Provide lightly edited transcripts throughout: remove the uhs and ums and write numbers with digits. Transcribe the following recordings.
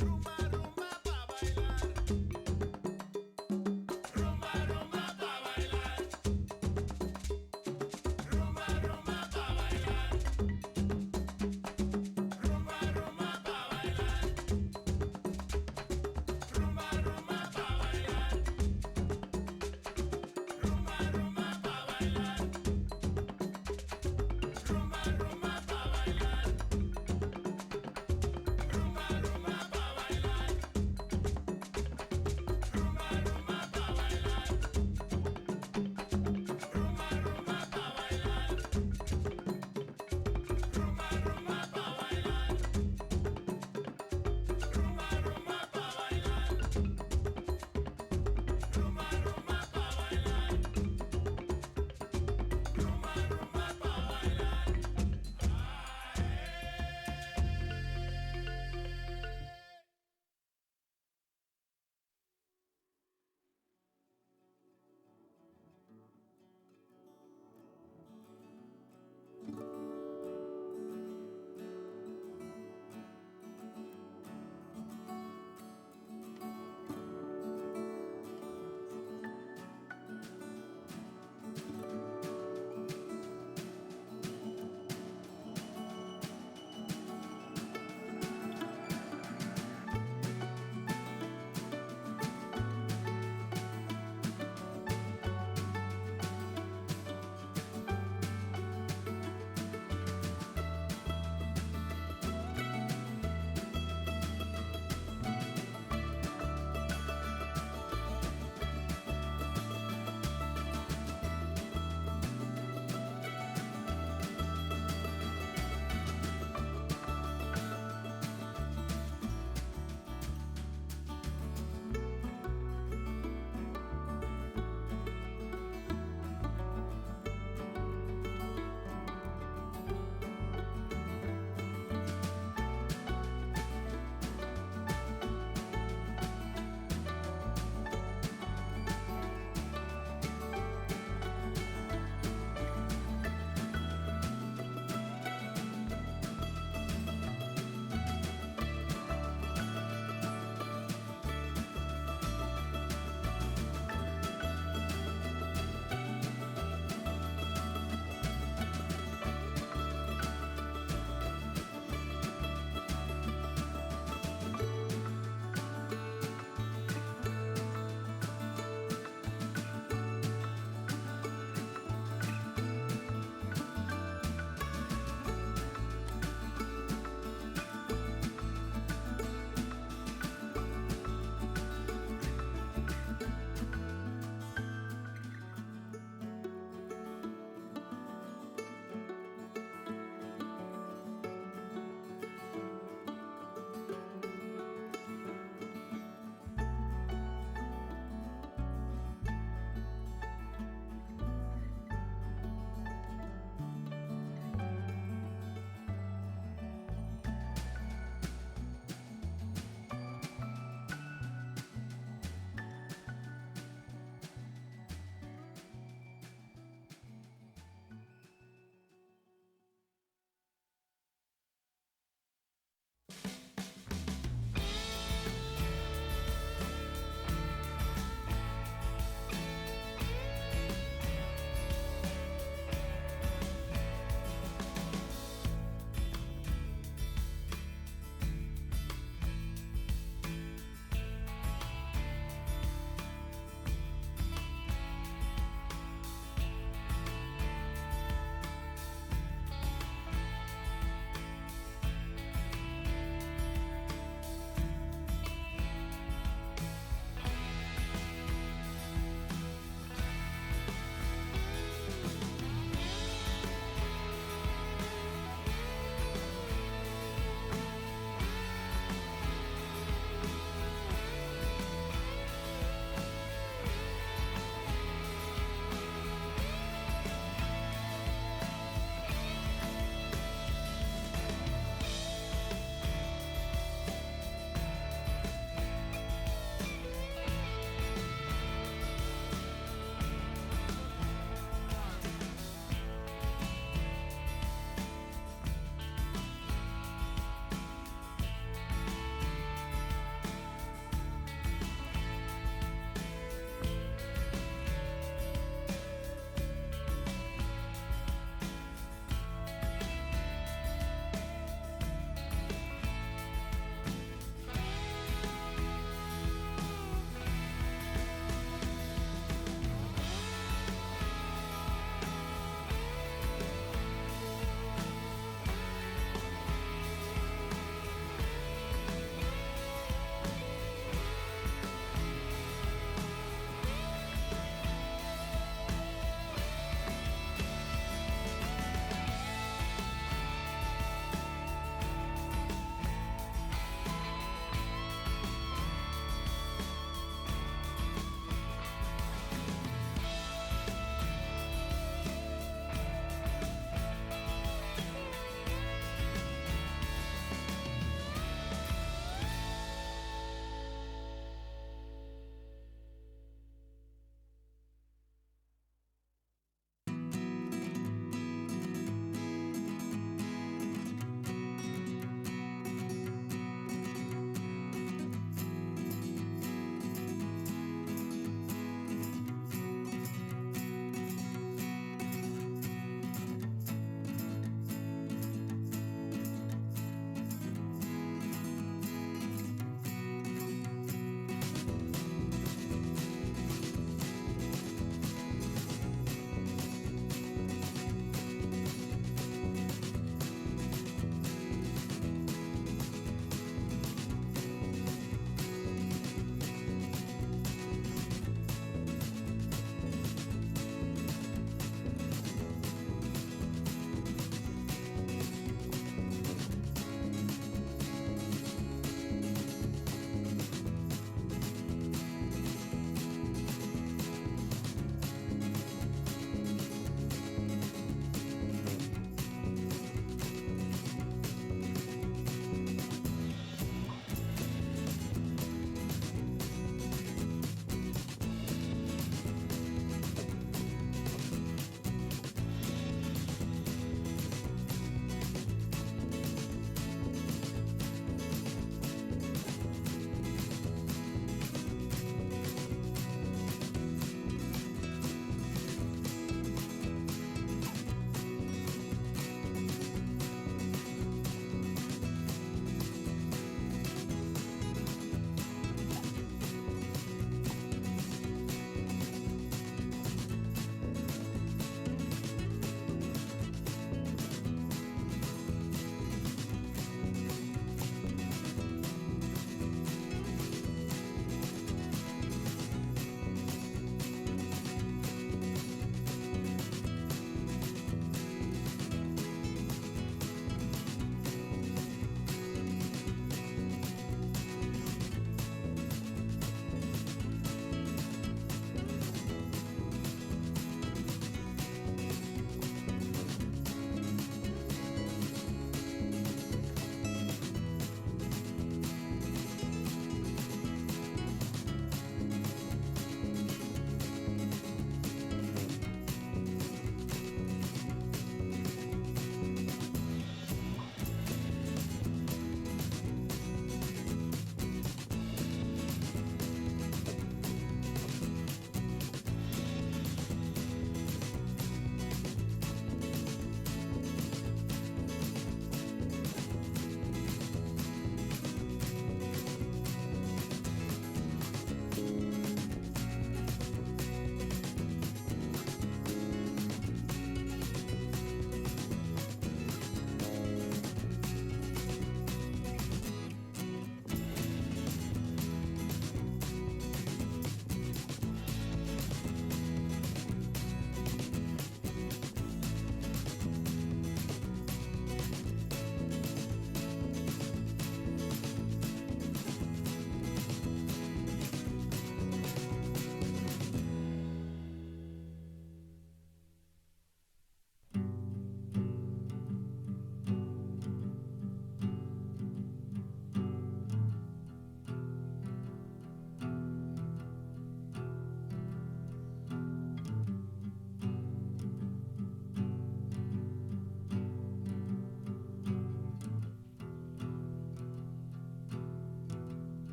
Rumba, rumba pa' bailar.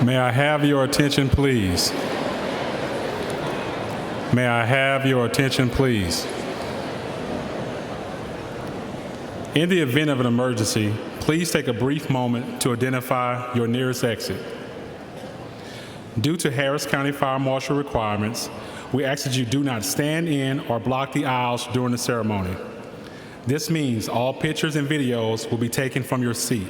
May I have your attention, please? May I have your attention, please? In the event of an emergency, please take a brief moment to identify your nearest exit. Due to Harris County Fire Marshal requirements, we ask that you do not stand in or block the aisles during the ceremony. This means all pictures and videos will be taken from your seat.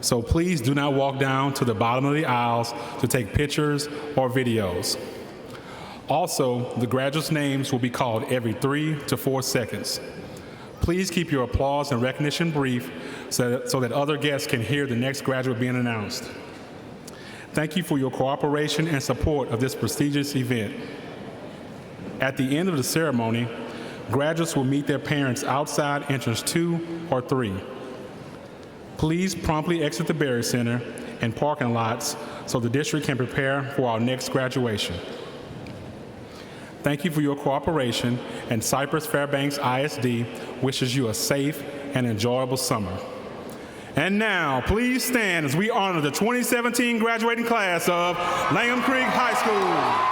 So please do not walk down to the bottom of the aisles to take pictures or videos. Also, the graduates' names will be called every 3 to 4 seconds. Please keep your applause and recognition brief so that other guests can hear the next graduate being announced. Thank you for your cooperation and support of this prestigious event. At the end of the ceremony, graduates will meet their parents outside entrance 2 or 3. Please promptly exit the Berry Center and parking lots so the district can prepare for our next graduation. Thank you for your cooperation, and Cypress-Fairbanks ISD wishes you a safe and enjoyable summer. And now, please stand as we honor the 2017 graduating class of Langham Creek High School.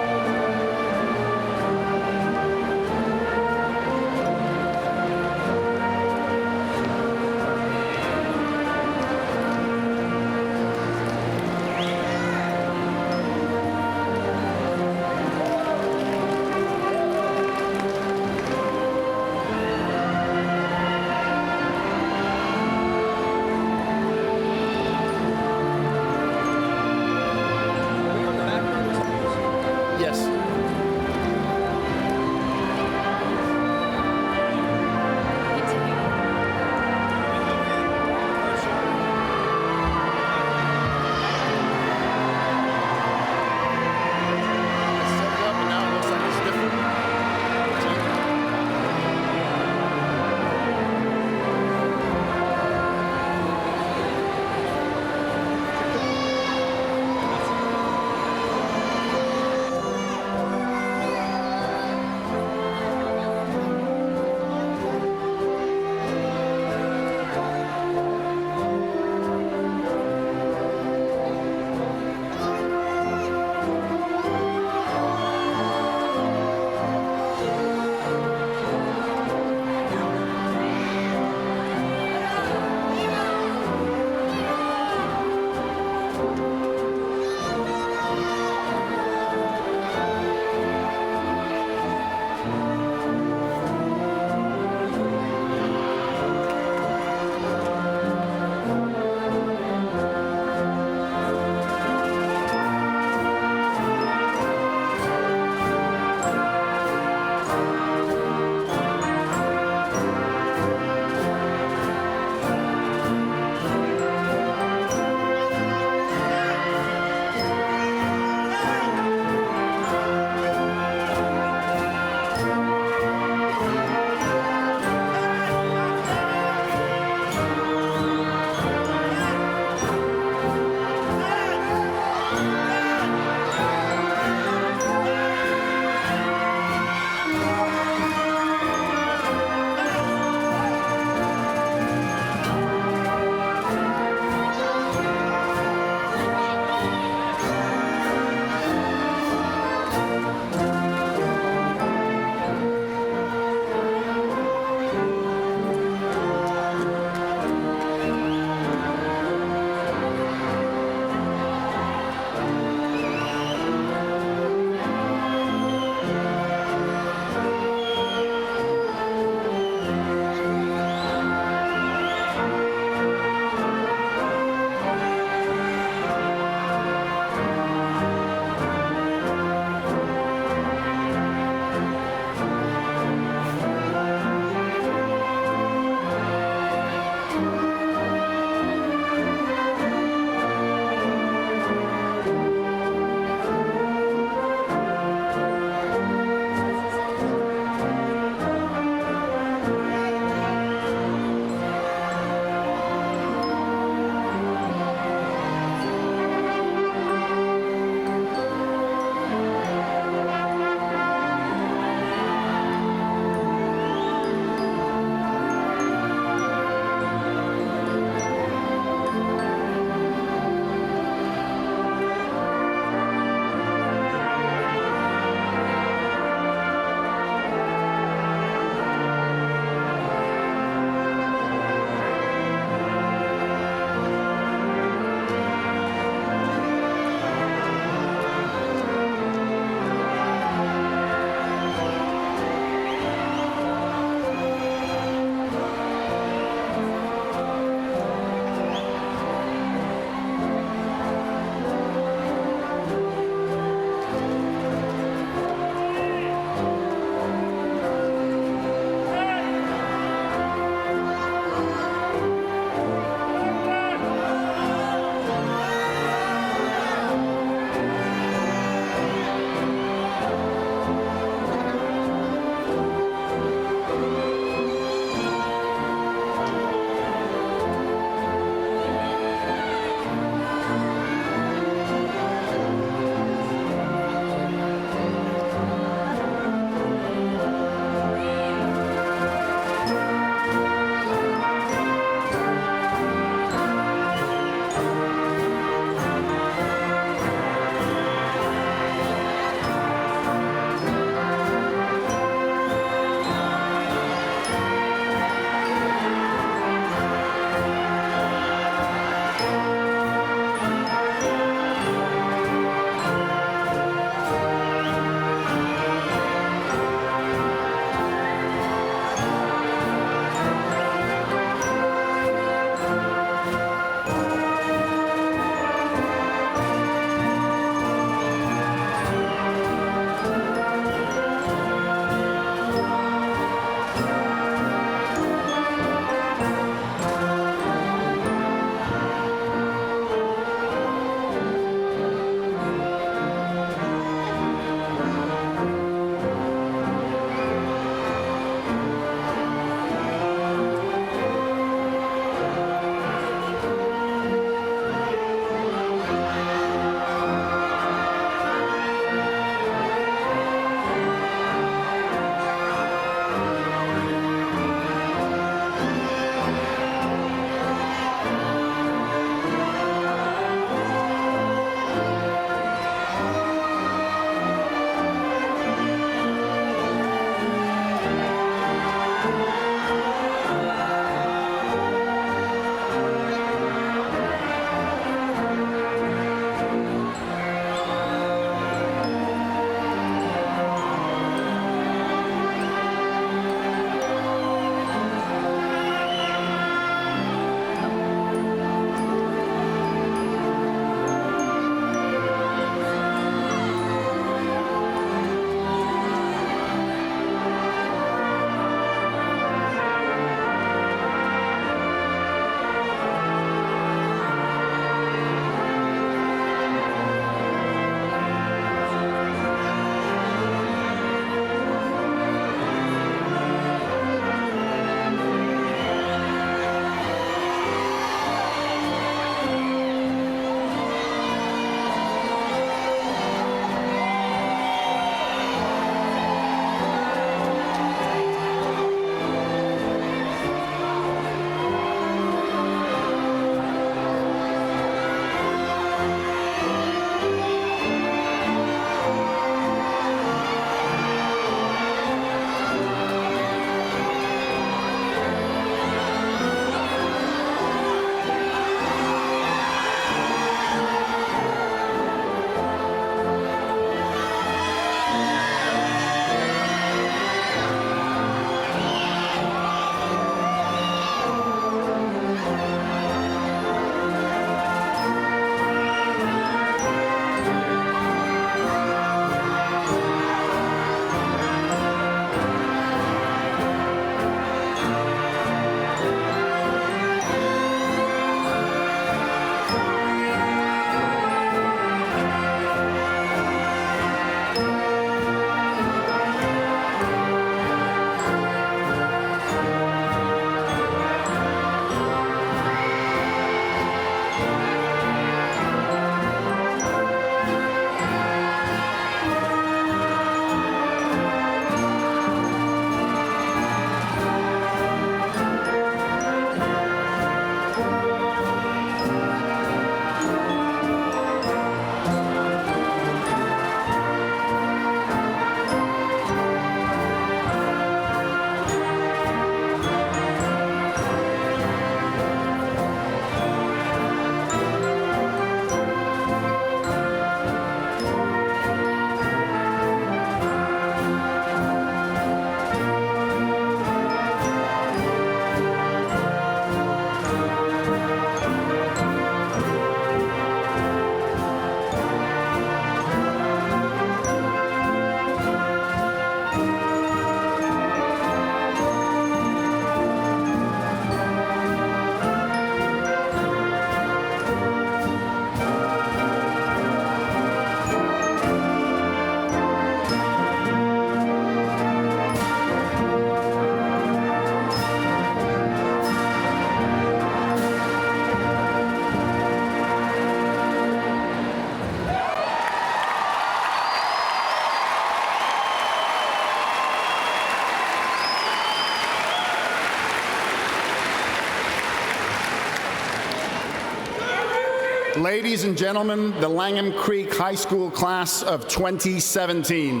Ladies and gentlemen, the Langham Creek High School class of 2017.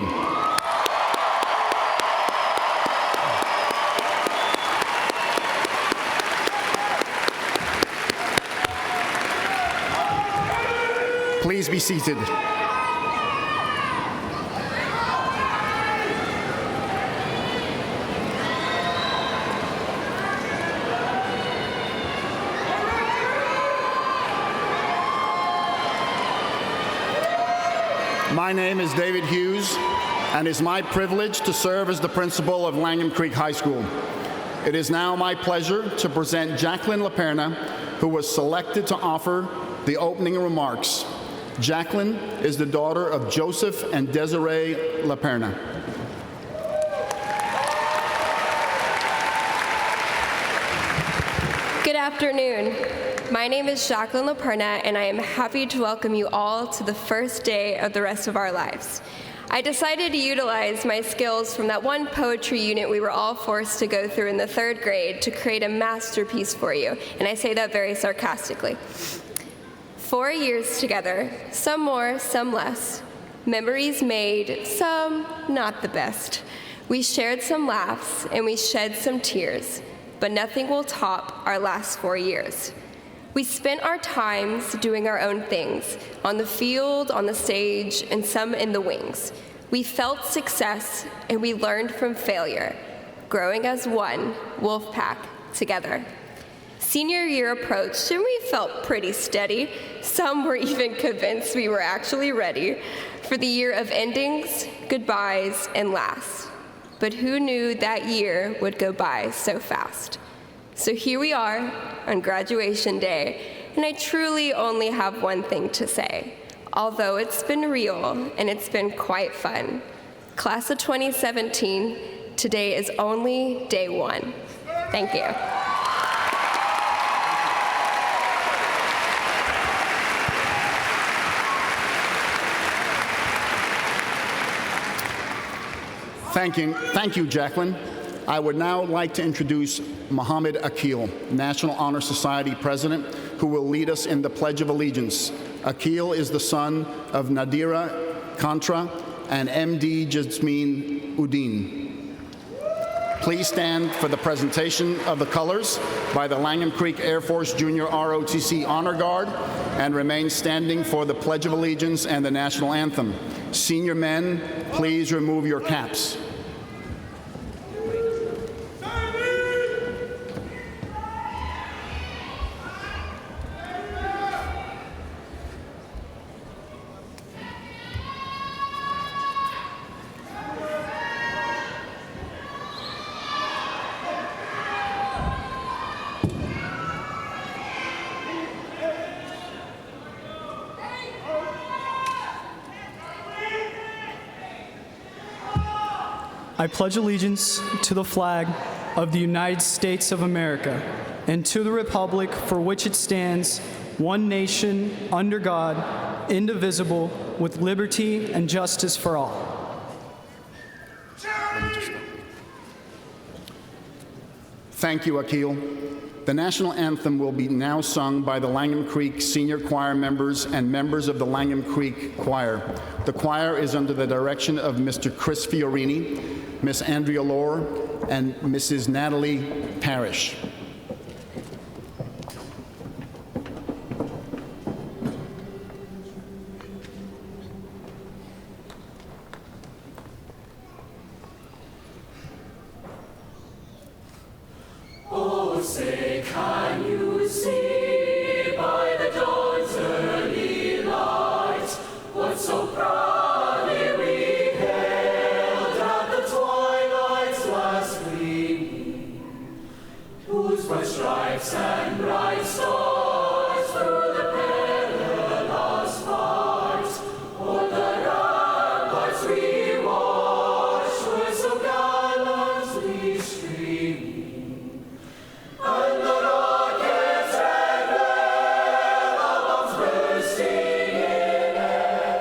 Please be seated. My name is David Hughes, and it's my privilege to serve as the principal of Langham Creek High School. It is now my pleasure to present Jacqueline LaPerna, who was selected to offer the opening remarks. Jacqueline is the daughter of Joseph and Desiree LaPerna. Good afternoon. My name is Jacqueline LaPerna, and I am happy to welcome you all to the first day of the rest of our lives. I decided to utilize my skills from that one poetry unit we were all forced to go through in the 3rd grade to create a masterpiece for you, and I say that very sarcastically. 4 years together, some more, some less. Memories made, some not the best. We shared some laughs, and we shed some tears, but nothing will top our last 4 years. We spent our times doing our own things, on the field, on the stage, and some in the wings. We felt success, and we learned from failure, growing as one wolf pack together. Senior year approached, and we felt pretty steady. Some were even convinced we were actually ready for the year of endings, goodbyes, and laughs. But who knew that year would go by so fast? So here we are on graduation day, and I truly only have one thing to say. Although it's been real and it's been quite fun. Class of 2017, today is only day 1. Thank you. Thank you, Jacqueline. I would now like to introduce Muhammad Akil, National Honor Society President, who will lead us in the Pledge of Allegiance. Akil is the son of Nadira Contra and MD Jasmine Udine. Please stand for the presentation of the colors by the Langham Creek Air Force Junior ROTC Honor Guard, and remain standing for the Pledge of Allegiance and the National Anthem. Senior men, please remove your caps. I pledge allegiance to the flag of the United States of America and to the republic for which it stands, one nation, under God, indivisible, with liberty and justice for all. Thank you, Akil. The national anthem will be now sung by the Langham Creek senior choir members and members of the Langham Creek Choir. The choir is under the direction of Mr. Chris Fiorini, Miss Andrea Lohr, and Mrs. Natalie Parrish. Oh, say, can you see by the dawn's early light what so proudly we hailed at the twilight's last gleaming, whose bright stripes and bright stars through the perilous fight o'er the ramparts we watched were so gallantly streaming. And the rocket's red glare, the bombs bursting in air,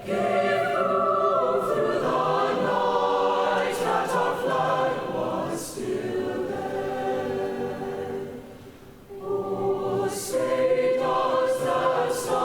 gave proof through the night that our flag was still there. Oh, say does that star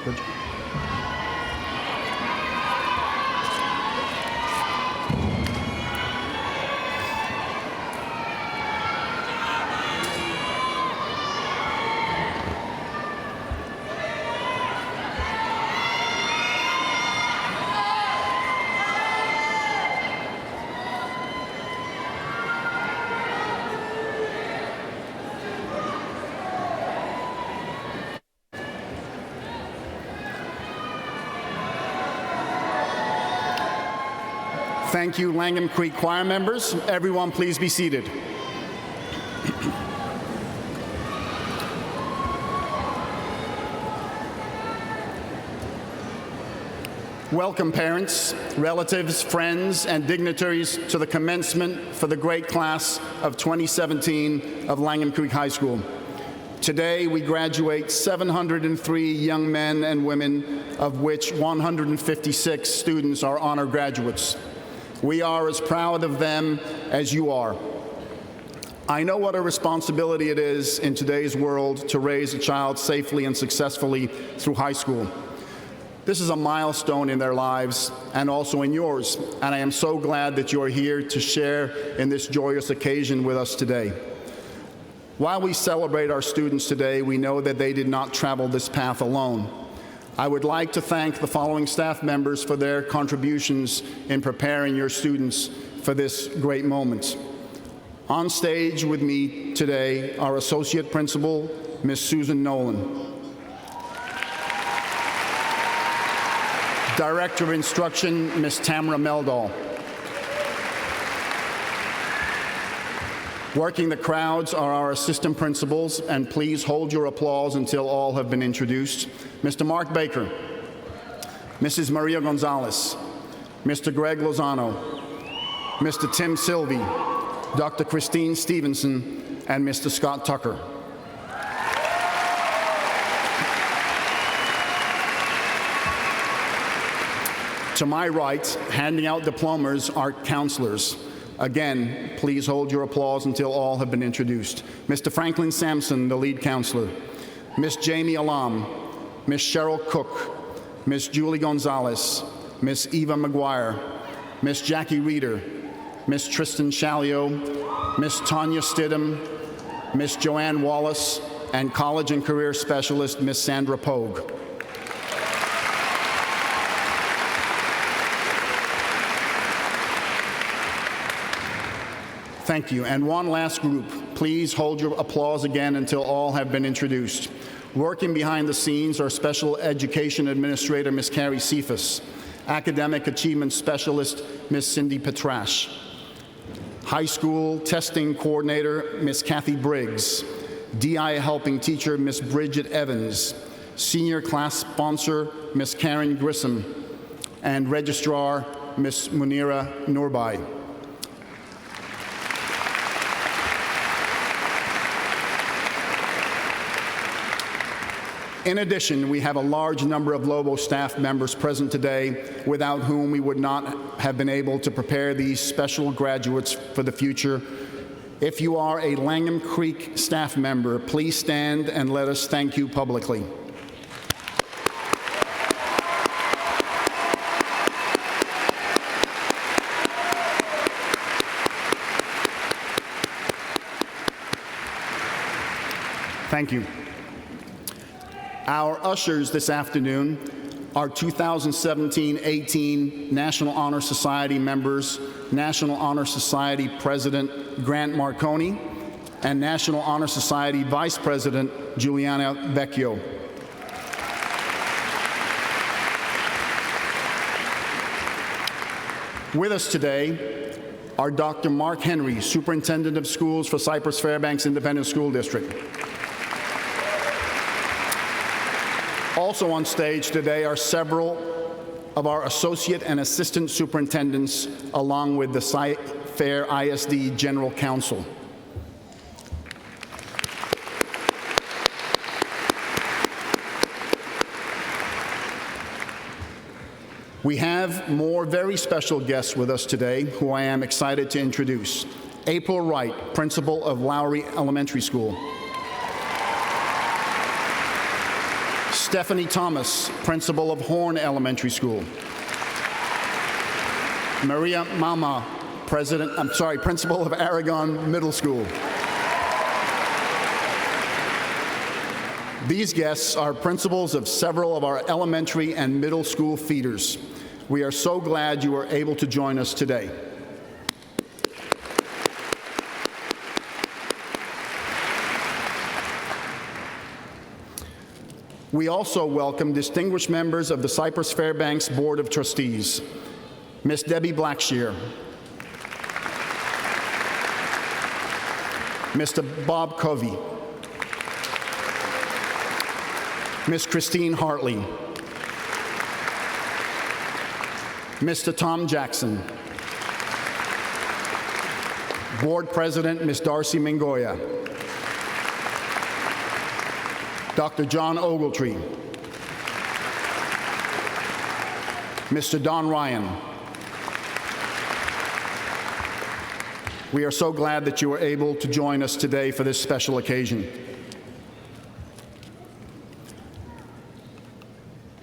Good. Thank you, Langham Creek choir members. Everyone, please be seated. Welcome, parents, relatives, friends, and dignitaries to the commencement for the great class of 2017 of Langham Creek High School. Today, we graduate 703 young men and women, of which 156 students are honor graduates. We are as proud of them as you are. I know what a responsibility it is in today's world to raise a child safely and successfully through high school. This is a milestone in their lives and also in yours, and I am so glad that you are here to share in this joyous occasion with us today. While we celebrate our students today, we know that they did not travel this path alone. I would like to thank the following staff members for their contributions in preparing your students for this great moment. On stage with me today, our Associate Principal, Ms. Susan Nolan. Director of Instruction, Ms. Tamara Meldal. Working the crowds are our assistant principals, and please hold your applause until all have been introduced. Mr. Mark Baker, Mrs. Maria Gonzalez, Mr. Greg Lozano, Mr. Tim Sylvie, Dr. Christine Stevenson, and Mr. Scott Tucker. To my right, handing out diplomas are counselors. Again, please hold your applause until all have been introduced. Mr. Franklin Sampson, the lead counselor. Miss Jamie Alam, Miss Cheryl Cook, Miss Julie Gonzalez, Miss Eva McGuire, Miss Jackie Reeder, Miss Tristan Shalio, Miss Tanya Stidham, Miss Joanne Wallace, and College and Career Specialist, Miss Sandra Pogue. Thank you. And one last group. Please hold your applause again until all have been introduced. Working behind the scenes are Special Education Administrator, Ms. Carrie Cephas, Academic Achievement Specialist, Ms. Cindy Petrash, High School Testing Coordinator, Ms. Kathy Briggs, DI Helping Teacher, Ms. Bridget Evans, Senior Class Sponsor, Ms. Karen Grissom, and Registrar, Ms. Munira Nurbai. In addition, we have a large number of Lobo staff members present today, without whom we would not have been able to prepare these special graduates for the future. If you are a Langham Creek staff member, please stand and let us thank you publicly. Thank you. Our ushers this afternoon are 2017-18 National Honor Society members, National Honor Society President Grant Marconi, and National Honor Society Vice President Juliana Vecchio. With us today are Dr. Mark Henry, Superintendent of Schools for Cypress-Fairbanks Independent School District. Also on stage today are several of our associate and assistant superintendents, along with the Cy-Fair ISD General Counsel. We have more very special guests with us today who I am excited to introduce. April Wright, principal of Lowry Elementary School. Stephanie Thomas, principal of Horn Elementary School. Maria Mama, principal of Aragon Middle School. These guests are principals of several of our elementary and middle school feeders. We are so glad you are able to join us today. We also welcome distinguished members of the Cypress-Fairbanks Board of Trustees. Miss Debbie Blackshear, Mr. Bob Covey, Miss Christine Hartley, Mr. Tom Jackson, Board President Miss Darcy Mingoya, Dr. John Ogletree, Mr. Don Ryan. We are so glad that you were able to join us today for this special occasion.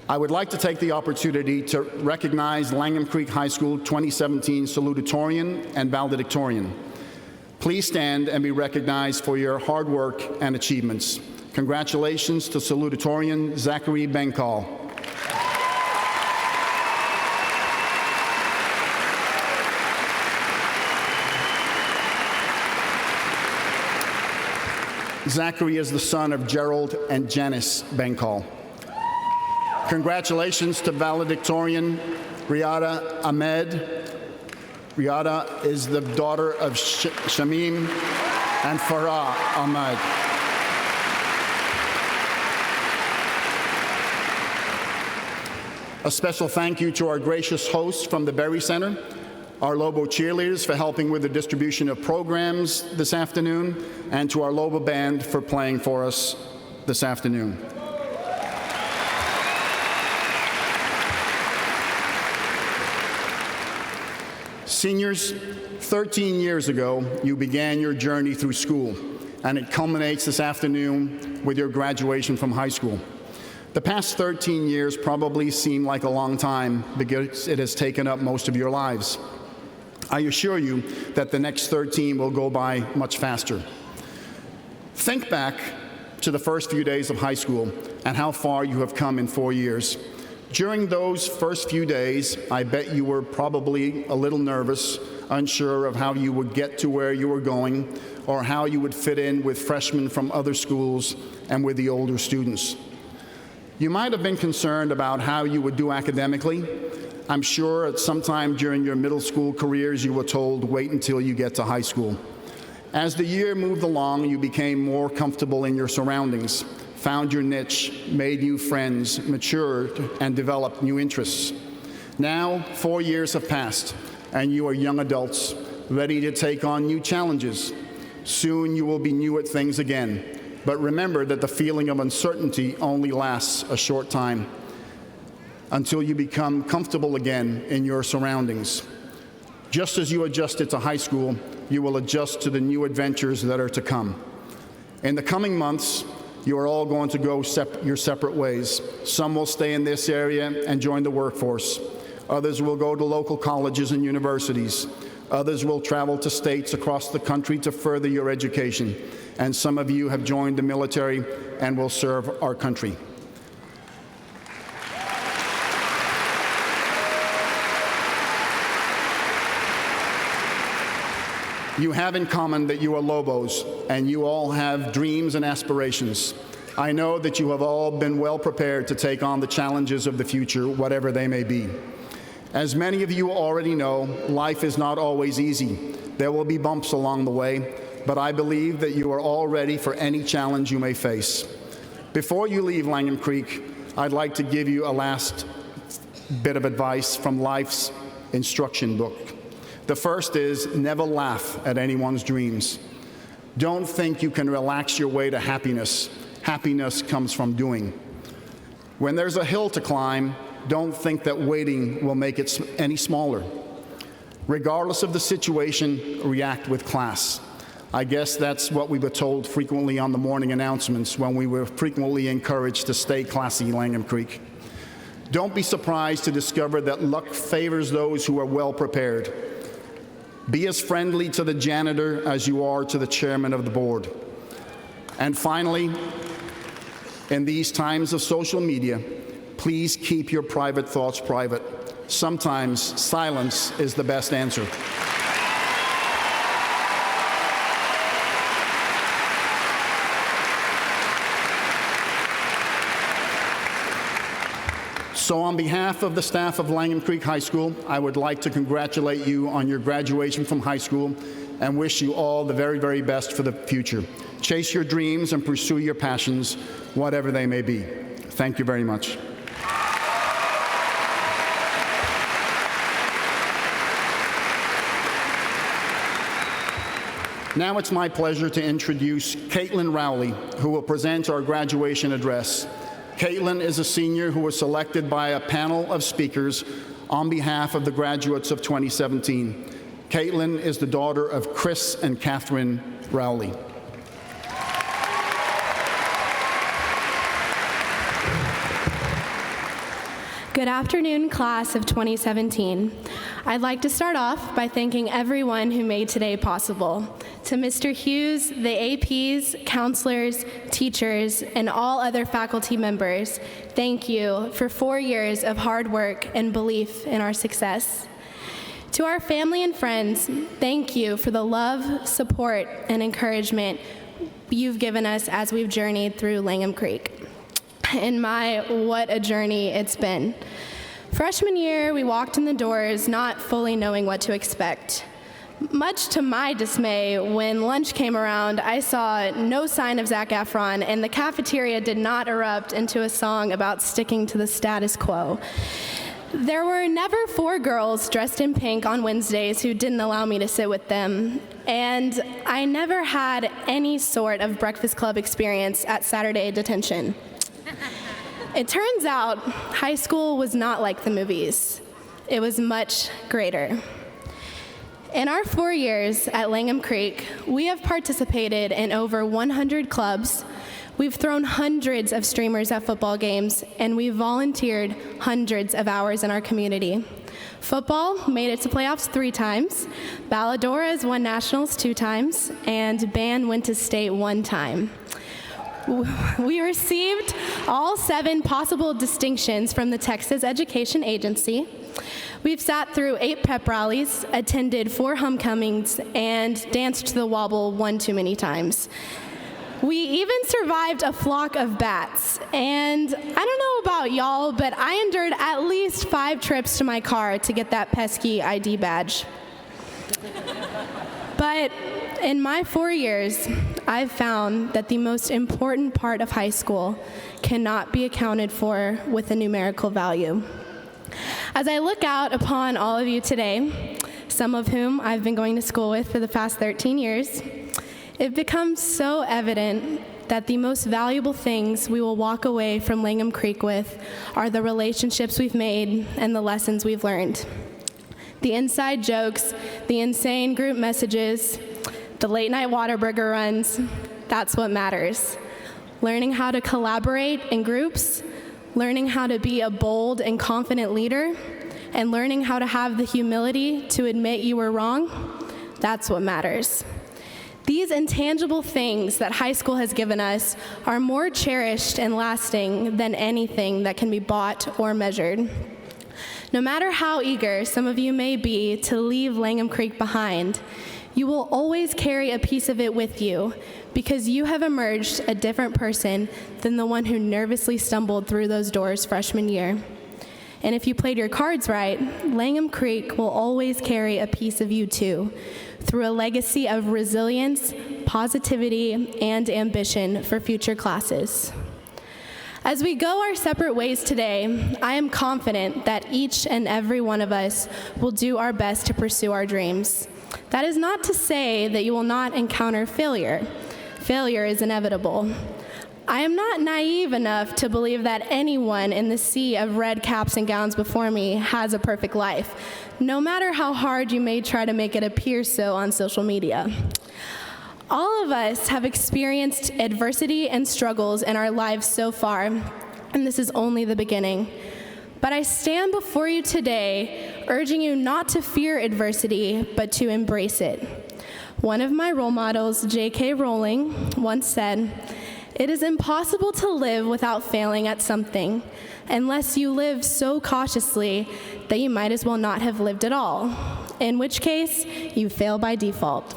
I would like to take the opportunity to recognize Langham Creek High School 2017 salutatorian and valedictorian. Please stand and be recognized for your hard work and achievements. Congratulations to salutatorian Zachary Benkal. Zachary is the son of Gerald and Janice Benkal. Congratulations to valedictorian Riyada Ahmed. Riyada is the daughter of Shamim and Farah Ahmed. A special thank you to our gracious hosts from the Berry Center, our Lobo cheerleaders for helping with the distribution of programs this afternoon, and to our Lobo band for playing for us this afternoon. Seniors, 13 years ago, you began your journey through school, and it culminates this afternoon with your graduation from high school. The past 13 years probably seem like a long time because it has taken up most of your lives. I assure you that the next 13 will go by much faster. Think back to the first few days of high school and how far you have come in 4 years. During those first few days, I bet you were probably a little nervous, unsure of how you would get to where you were going or how you would fit in with freshmen from other schools and with the older students. You might have been concerned about how you would do academically. I'm sure at some time during your middle school careers you were told, wait until you get to high school. As the year moved along, you became more comfortable in your surroundings, found your niche, made new friends, matured, and developed new interests. Now, 4 years have passed, and you are young adults, ready to take on new challenges. Soon you will be new at things again. But remember that the feeling of uncertainty only lasts a short time until you become comfortable again in your surroundings. Just as you adjusted to high school, you will adjust to the new adventures that are to come. In the coming months, you are all going to go your separate ways. Some will stay in this area and join the workforce. Others will go to local colleges and universities. Others will travel to states across the country to further your education. And some of you have joined the military and will serve our country. You have in common that you are Lobos, and you all have dreams and aspirations. I know that you have all been well prepared to take on the challenges of the future, whatever they may be. As many of you already know, life is not always easy. There will be bumps along the way, but I believe that you are all ready for any challenge you may face. Before you leave Langham Creek, I'd like to give you a last bit of advice from life's instruction book. The first is never laugh at anyone's dreams. Don't think you can relax your way to happiness. Happiness comes from doing. When there's a hill to climb, don't think that waiting will make it any smaller. Regardless of the situation, react with class. I guess that's what we were told frequently on the morning announcements when we were frequently encouraged to stay classy, Langham Creek. Don't be surprised to discover that luck favors those who are well prepared. Be as friendly to the janitor as you are to the chairman of the board. And finally, in these times of social media, please keep your private thoughts private. Sometimes silence is the best answer. So on behalf of the staff of Langham Creek High School, I would like to congratulate you on your graduation from high school and wish you all the very, very best for the future. Chase your dreams and pursue your passions, whatever they may be. Thank you very much. Now it's my pleasure to introduce Caitlin Rowley, who will present our graduation address. Caitlin is a senior who was selected by a panel of speakers on behalf of the graduates of 2017. Caitlin is the daughter of Chris and Catherine Rowley. Good afternoon, class of 2017. I'd like to start off by thanking everyone who made today possible. To Mr. Hughes, the APs, counselors, teachers, and all other faculty members, thank you for 4 years of hard work and belief in our success. To our family and friends, thank you for the love, support, and encouragement you've given us as we've journeyed through Langham Creek. And my, what a journey it's been. Freshman year, we walked in the doors not fully knowing what to expect. Much to my dismay, when lunch came around, I saw no sign of Zac Efron, and the cafeteria did not erupt into a song about sticking to the status quo. There were never 4 girls dressed in pink on Wednesdays who didn't allow me to sit with them, and I never had any sort of Breakfast Club experience at Saturday detention. It turns out high school was not like the movies. It was much greater. In our 4 years at Langham Creek, we have participated in over 100 clubs, we've thrown hundreds of streamers at football games, and we've volunteered hundreds of hours in our community. Football made it to playoffs 3 times, Balladora has won nationals 2 times, and band went to state 1 time. We received all 7 possible distinctions from the Texas Education Agency. We've sat through 8 pep rallies, attended 4 homecomings, and danced to the wobble 1 too many times. We even survived a flock of bats, and I don't know about y'all, but I endured at least 5 trips to my car to get that pesky ID badge. But in my 4 years, I've found that the most important part of high school cannot be accounted for with a numerical value. As I look out upon all of you today, some of whom I've been going to school with for the past 13 years, it becomes so evident that the most valuable things we will walk away from Langham Creek with are the relationships we've made and the lessons we've learned. The inside jokes, the insane group messages, the late-night Whataburger runs, that's what matters. Learning how to collaborate in groups, learning how to be a bold and confident leader, and learning how to have the humility to admit you were wrong, that's what matters. These intangible things that high school has given us are more cherished and lasting than anything that can be bought or measured. No matter how eager some of you may be to leave Langham Creek behind, you will always carry a piece of it with you because you have emerged a different person than the one who nervously stumbled through those doors freshman year. And if you played your cards right, Langham Creek will always carry a piece of you too, through a legacy of resilience, positivity, and ambition for future classes. As we go our separate ways today, I am confident that each and every one of us will do our best to pursue our dreams. That is not to say that you will not encounter failure. Failure is inevitable. I am not naive enough to believe that anyone in the sea of red caps and gowns before me has a perfect life, no matter how hard you may try to make it appear so on social media. All of us have experienced adversity and struggles in our lives so far, and this is only the beginning. But I stand before you today urging you not to fear adversity, but to embrace it. One of my role models, J.K. Rowling, once said, "It is impossible to live without failing at something, unless you live so cautiously that you might as well not have lived at all, in which case you fail by default."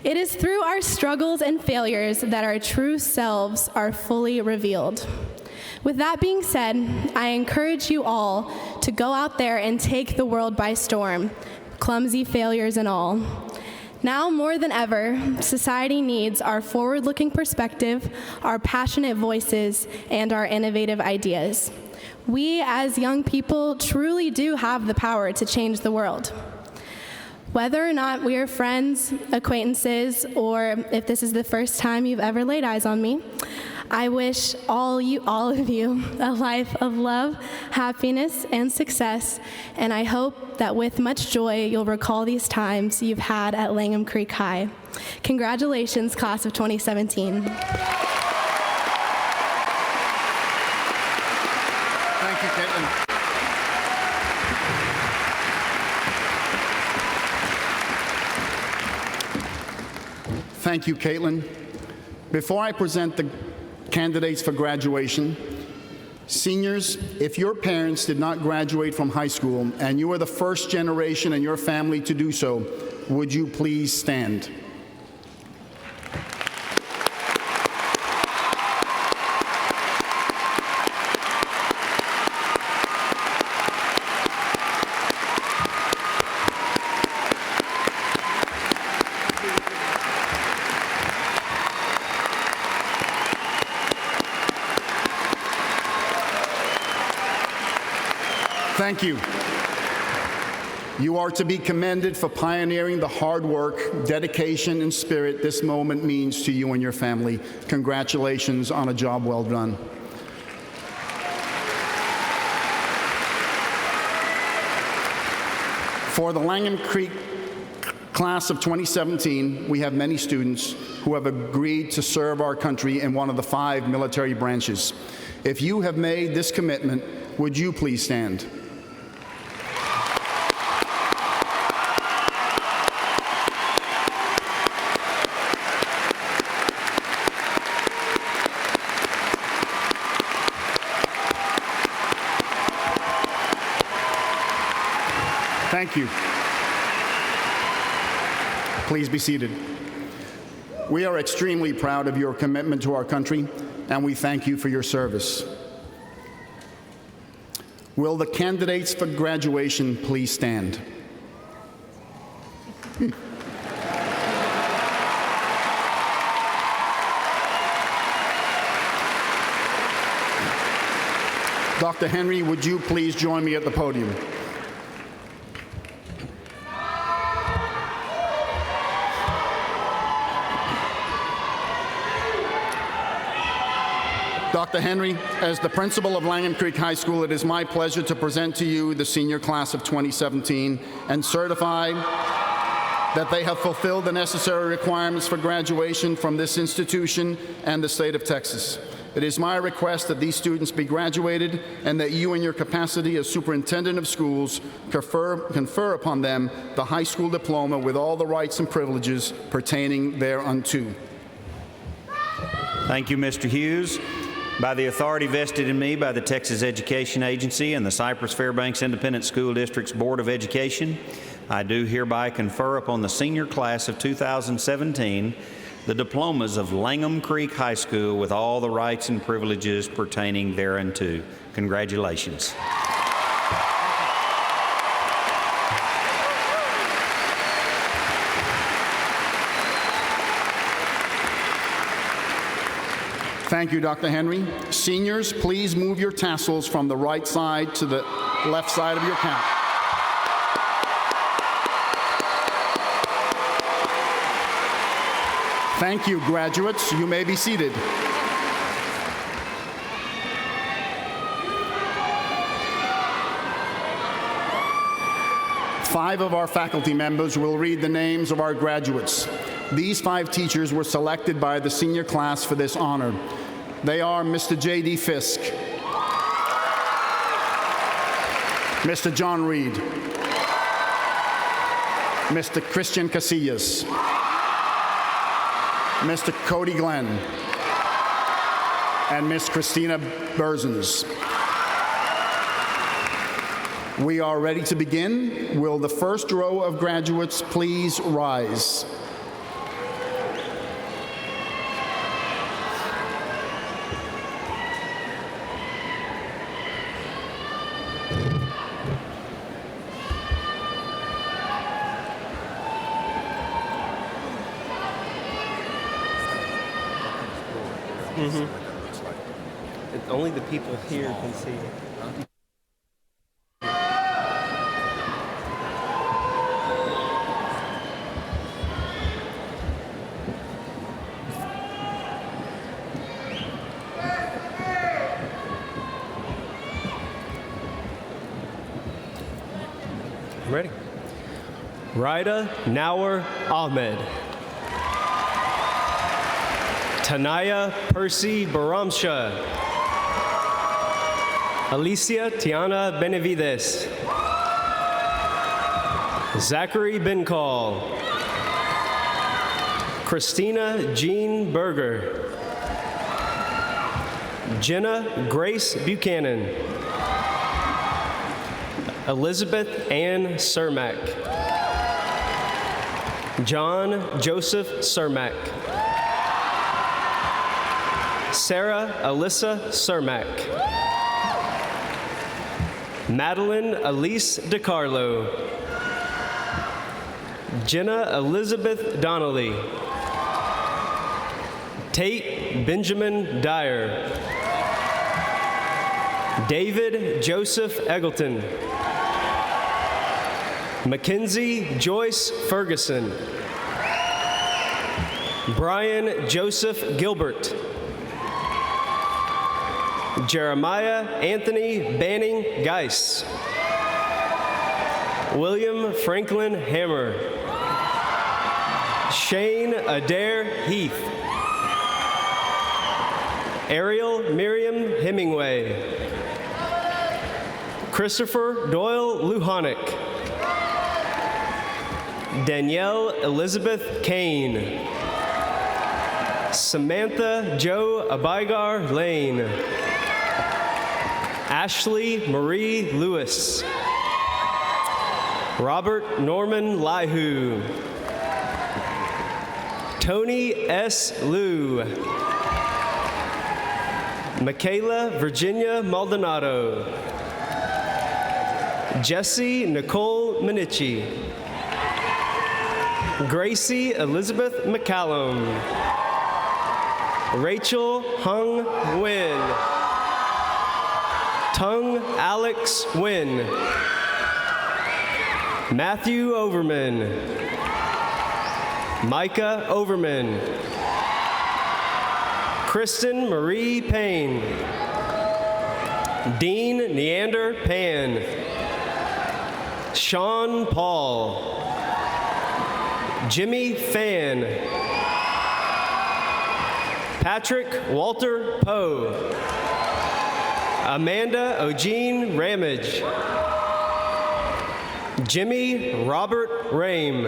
It is through our struggles and failures that our true selves are fully revealed. With that being said, I encourage you all to go out there and take the world by storm, clumsy failures and all. Now more than ever, society needs our forward-looking perspective, our passionate voices, and our innovative ideas. We, as young people, truly do have the power to change the world. Whether or not we are friends, acquaintances, or if this is the first time you've ever laid eyes on me, I wish all of you a life of love, happiness, and success, and I hope that with much joy you'll recall these times you've had at Langham Creek High. Congratulations, class of 2017. Thank you, Caitlin. Thank you, Caitlin. Before I present the candidates for graduation, seniors, if your parents did not graduate from high school and you are the first generation in your family to do so, would you please stand? Thank you. You are to be commended for pioneering the hard work, dedication, and spirit this moment means to you and your family. Congratulations on a job well done. For the Langham Creek class of 2017, we have many students who have agreed to serve our country in one of the 5 military branches. If you have made this commitment, would you please stand? Thank you. Please be seated. We are extremely proud of your commitment to our country, and we thank you for your service. Will the candidates for graduation please stand? Dr. Henry, would you please join me at the podium? Dr. Henry, as the principal of Langham Creek High School, it is my pleasure to present to you the senior class of 2017 and certify that they have fulfilled the necessary requirements for graduation from this institution and the state of Texas. It is my request that these students be graduated and that you, in your capacity as superintendent of schools, confer upon them the high school diploma with all the rights and privileges pertaining thereunto. Thank you, Mr. Hughes. By the authority vested in me by the Texas Education Agency and the Cypress-Fairbanks Independent School District's Board of Education, I do hereby confer upon the senior class of 2017 the diplomas of Langham Creek High School with all the rights and privileges pertaining thereunto. Congratulations. Thank you, Dr. Henry. Seniors, please move your tassels from the right side to the left side of your cap. Thank you, graduates. You may be seated. Five of our faculty members will read the names of our graduates. These 5 teachers were selected by the senior class for this honor. They are Mr. J.D. Fisk, Mr. John Reed, Mr. Christian Casillas, Mr. Cody Glenn, and Miss Christina Berzins. We are ready to begin. Will the first row of graduates please rise? Only the people here can see it. I'm ready. Raida Nawar Ahmed. Tanaya Percy Baramsha. Alicia Tiana Benavides. Zachary Bencall. Christina Jean Berger. Jenna Grace Buchanan. Elizabeth Ann Cermak. John Joseph Cermak. Sarah Alyssa Cermak. Madeline Elise DiCarlo. Jenna Elizabeth Donnelly. Tate Benjamin Dyer. David Joseph Eggleton. Mackenzie Joyce Ferguson. Brian Joseph Gilbert. Jeremiah Anthony Banning Geis. William Franklin Hammer. Shane Adair Heath. Ariel Miriam Hemingway. Christopher Doyle Luhonic. Danielle Elizabeth Kane. Samantha Jo Abigar Lane. Ashley Marie Lewis. Robert Norman Lihu. Tony S. Liu. Michaela Virginia Maldonado. Jessie Nicole Minichi. Gracie Elizabeth McCallum. Rachel Hung Nguyen. Tung Alex Nguyen. Matthew Overman. Micah Overman. Kristen Marie Payne. Dean Neander Pan. Sean Paul. Jimmy Fan. Patrick Walter Poe. Amanda Eugene Ramage. Jimmy Robert Rame.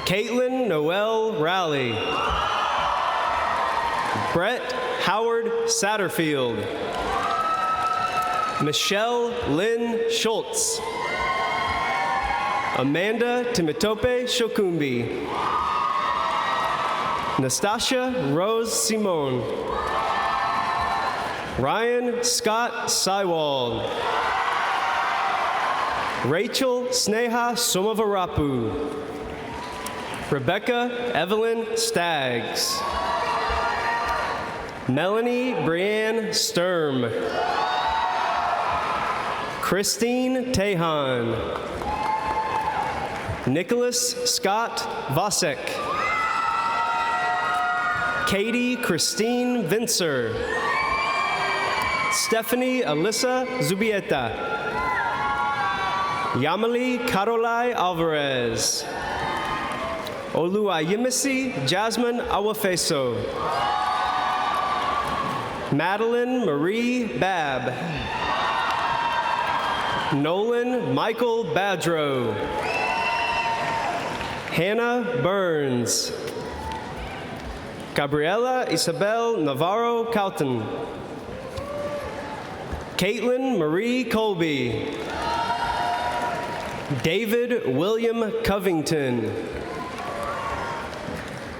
Caitlin Noel Rowley. Brett Howard Satterfield. Michelle Lynn Schultz. Amanda Timitope Shokumbi. Nastasia Rose Simone. Ryan Scott Sywald. Rachel Sneha Somavarapu. Rebecca Evelyn Staggs. Melanie Brianne Sturm. Christine Tehan. Nicholas Scott Vasek. Katie Christine Vincer. Stephanie Alyssa Zubieta. Yamali Karolai Alvarez. Oluwayemisi Jasmine Awafeso. Madeline Marie Babb. Nolan Michael Badrow. Hannah Burns. Gabriela Isabel Navarro Cowton. Caitlin Marie Colby. David William Covington.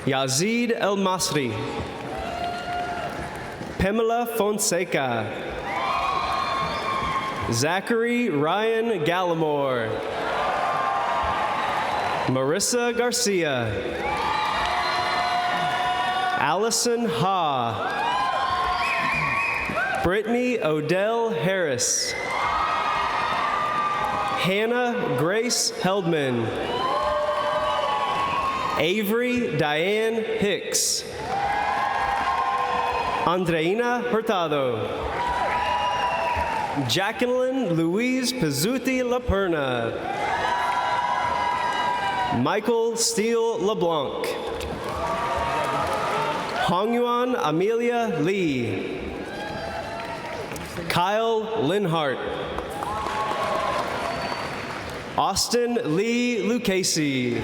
Yazid El Masri. Pamela Fonseca. Zachary Ryan Gallimore. Marissa Garcia. Allison Ha. Brittany Odell Harris. Hannah Grace Heldman. Avery Diane Hicks. Andreina Hurtado. Jacqueline Louise Pizzuti LaPerna. Michael Steele LeBlanc. Hongyuan Amelia Lee. Kyle Linhart. Austin Lee Lucchese.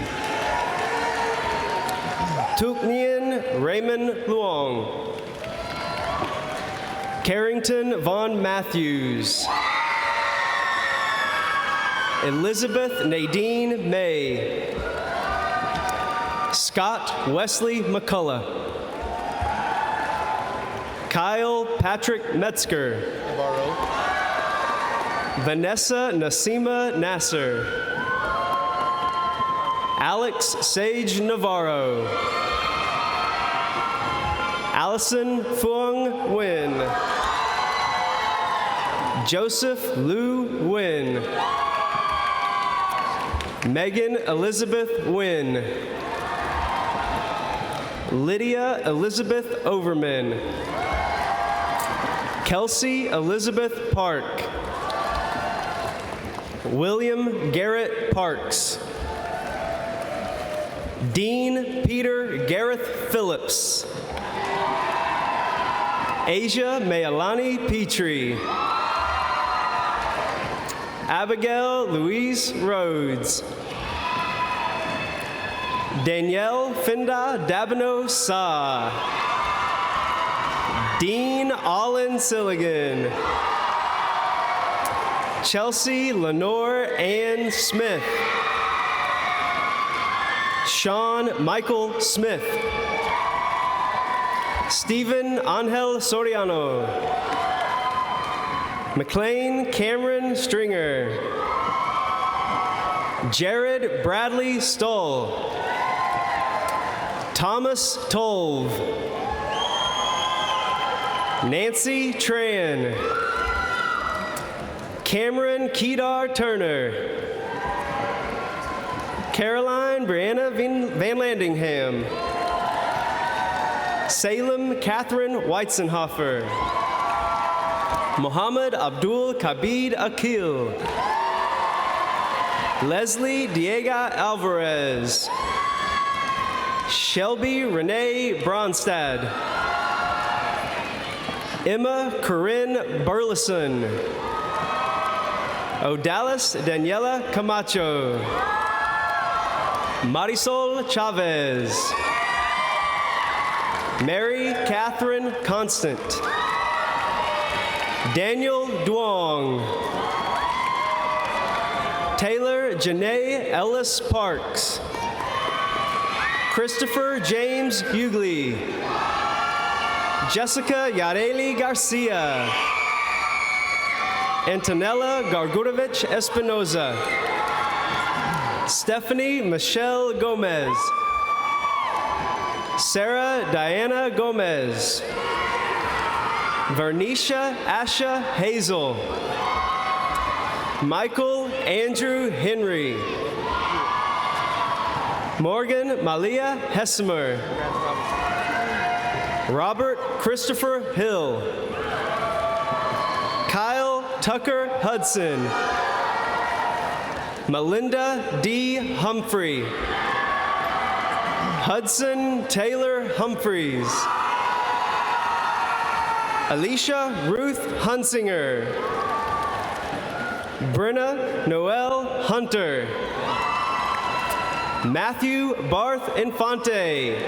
Tuknian Raymond Luong. Carrington Vaughn Matthews. Elizabeth Nadine May. Scott Wesley McCullough. Kyle Patrick Metzger. Vanessa Nasima Nasser. Alex Sage Navarro. Allison Fuang Nguyen. Joseph Liu Nguyen. Megan Elizabeth Nguyen. Lydia Elizabeth Overman. Kelsey Elizabeth Park. William Garrett Parks. Dean Peter Gareth Phillips. Asia Mayalani Petrie. Abigail Louise Rhodes. Danielle Finda Dabino Sa. Dean Allen Silligan. Chelsea Lenore Ann Smith. Sean Michael Smith. Stephen Angel Soriano. McLean Cameron Stringer. Jared Bradley Stoll. Thomas Tolve. Nancy Tran. Cameron Kedar Turner. Caroline Brianna Van Landingham. Salem Catherine Weitzenhofer. Muhammad Abdul Kabid Akil. Leslie Diego Alvarez. Shelby Renee Bronstad. Emma Corinne Burleson. Odalis Daniela Camacho. Marisol Chavez. Mary Catherine Constant. Daniel Duong. Taylor Janae Ellis Parks. Christopher James Hughley. Jessica Yareli Garcia. Antonella Gargurovich Espinoza. Stephanie Michelle Gomez. Sarah Diana Gomez. Vernisha Asha Hazel. Michael Andrew Henry. Morgan Malia Hessemer. Robert Christopher Hill. Kyle Tucker Hudson. Melinda D. Humphrey. Hudson Taylor Humphreys. Alicia Ruth Hunsinger. Brenna Noel Hunter. Matthew Barth Infante.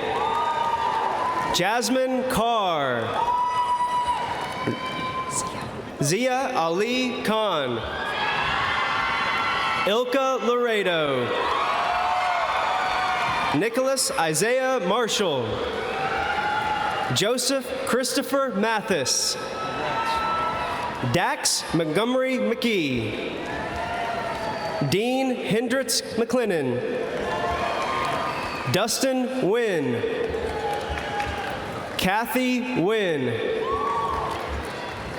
Jasmine Carr. Zia Ali Khan. Ilka Laredo. Nicholas Isaiah Marshall. Joseph Christopher Mathis. Dax Montgomery McKee. Dean Hendricks McLennan. Dustin Wynn. Kathy Wynn.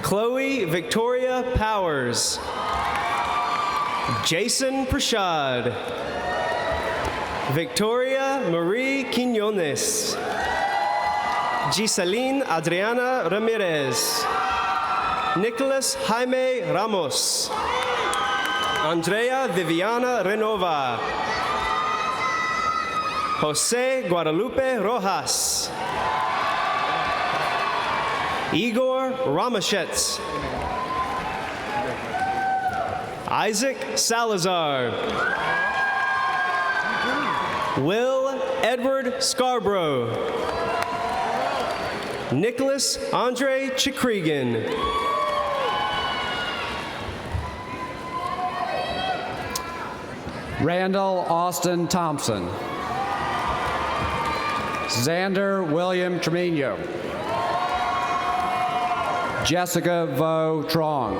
Chloe Victoria Powers. Jason Prashad. Victoria Marie Quinones. Giseline Adriana Ramirez. Nicholas Jaime Ramos. Andrea Viviana Renova. Jose Guadalupe Rojas. Igor Ramashets. Isaac Salazar. Will Edward Scarborough. Nicholas Andre Chikrigan. Randall Austin Thompson. Xander William Tremino. Jessica Vo Trong.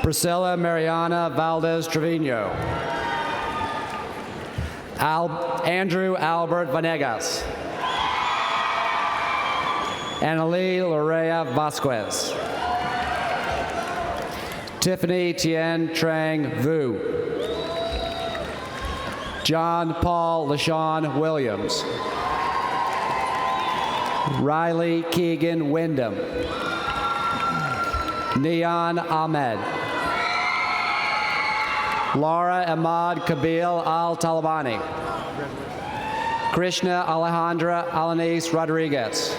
Priscilla Mariana Valdez Trevino. Andrew Albert Vanegas. Annalie Lorea Vasquez. Tiffany Tien Trang Vu. John Paul LaShawn Williams. Riley Keegan Wyndham. Neon Ahmed. Laura Ahmad Kabil Al-Talabani. Krishna Alejandra Alanis Rodriguez.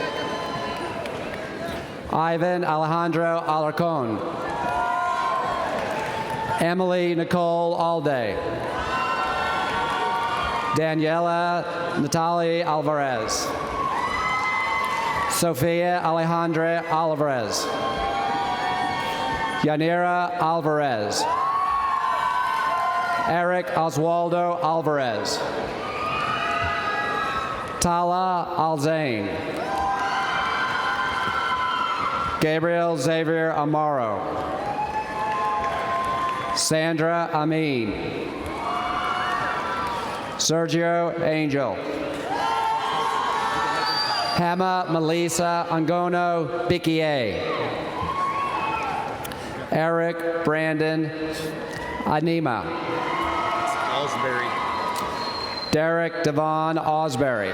Ivan Alejandro Alarcon. Emily Nicole Alday. Daniela Natalie Alvarez. Sofia Alejandra Alvarez. Yanira Alvarez. Eric Oswaldo Alvarez. Tala Alzain. Gabriel Xavier Amaro. Sandra Amin. Sergio Angel. Hema Melissa Angono Bikier. Eric Brandon Anima. Osbury. Derek Devon Osbury.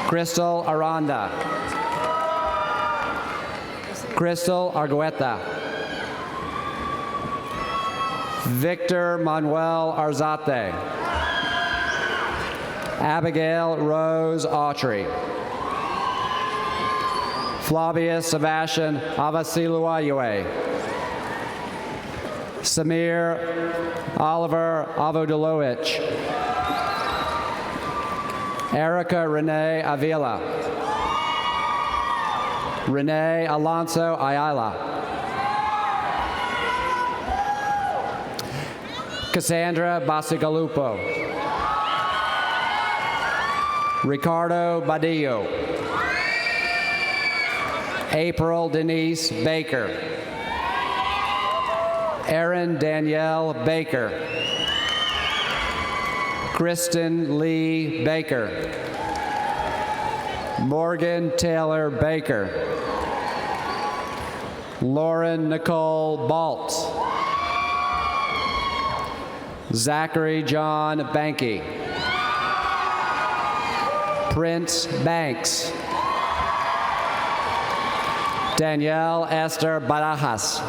Crystal Aranda. Crystal Argueta. Victor Manuel Arzate. Abigail Rose Autry. Flavia Sebastian Avasiluayue. Samir Oliver Avodolowicz. Erica Renee Avila. Renee Alonso Ayala. Cassandra Basigalupo. Ricardo Badillo. April Denise Baker. Erin Danielle Baker. Kristen Lee Baker. Morgan Taylor Baker. Lauren Nicole Balt. Zachary John Banky. Prince Banks. Danielle Esther Barajas.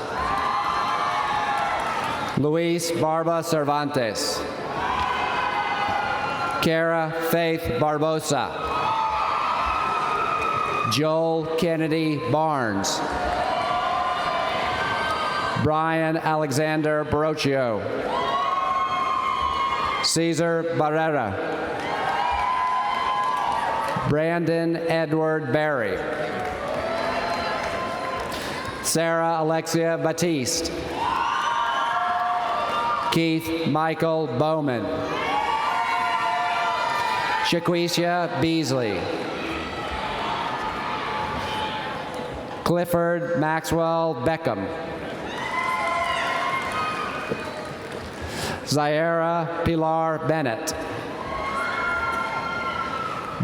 Luis Barba Cervantes. Kara Faith Barbosa. Joel Kennedy Barnes. Brian Alexander Barocchio. Cesar Barrera. Brandon Edward Barry. Sarah Alexia Batiste. Keith Michael Bowman. Shaquisha Beasley. Clifford Maxwell Beckham. Zaira Pilar Bennett.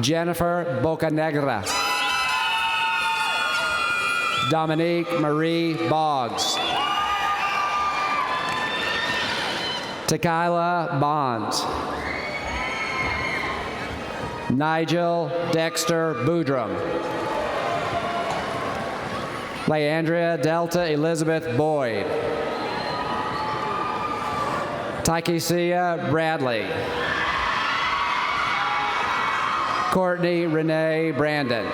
Jennifer Bocanegra. Dominique Marie Boggs. Tequila Bonds. Nigel Dexter Boudrum. Leandria Delta Elizabeth Boyd. Taikesia Bradley. Courtney Renee Brandon.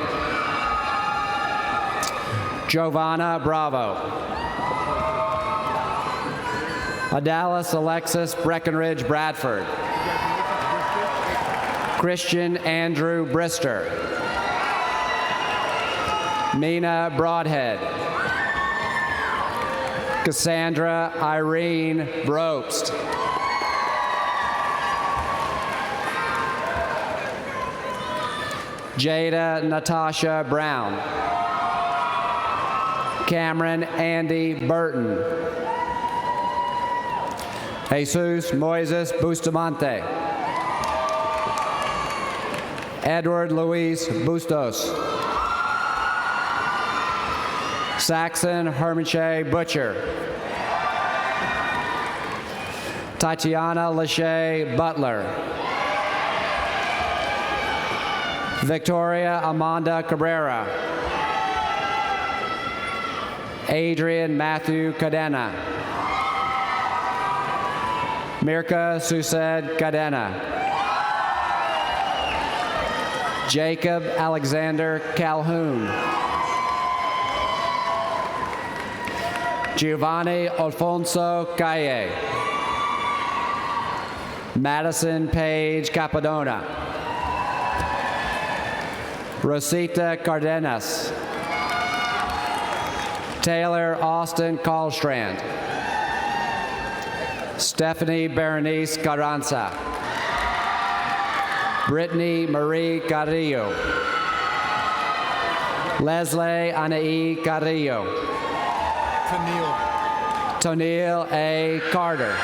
Giovanna Bravo. Adalis Alexis Breckenridge Bradford. Christian Andrew Brister. Mina Broadhead. Cassandra Irene Brobst. Jada Natasha Brown. Cameron Andy Burton. Jesus Moises Bustamante. Edward Luis Bustos. Saxon Hermiche Butcher. Tatiana Lachey Butler. Victoria Amanda Cabrera. Adrian Matthew Cadena. Mirka Sused Cadena. Jacob Alexander Calhoun. Giovanni Alfonso Calle. Madison Page Capadona. Rosita Cardenas. Taylor Austin Callstrand. Stephanie Berenice Carranza. Brittany Marie Carrillo. Leslie Anaí Carrillo. Tonil A. Carter.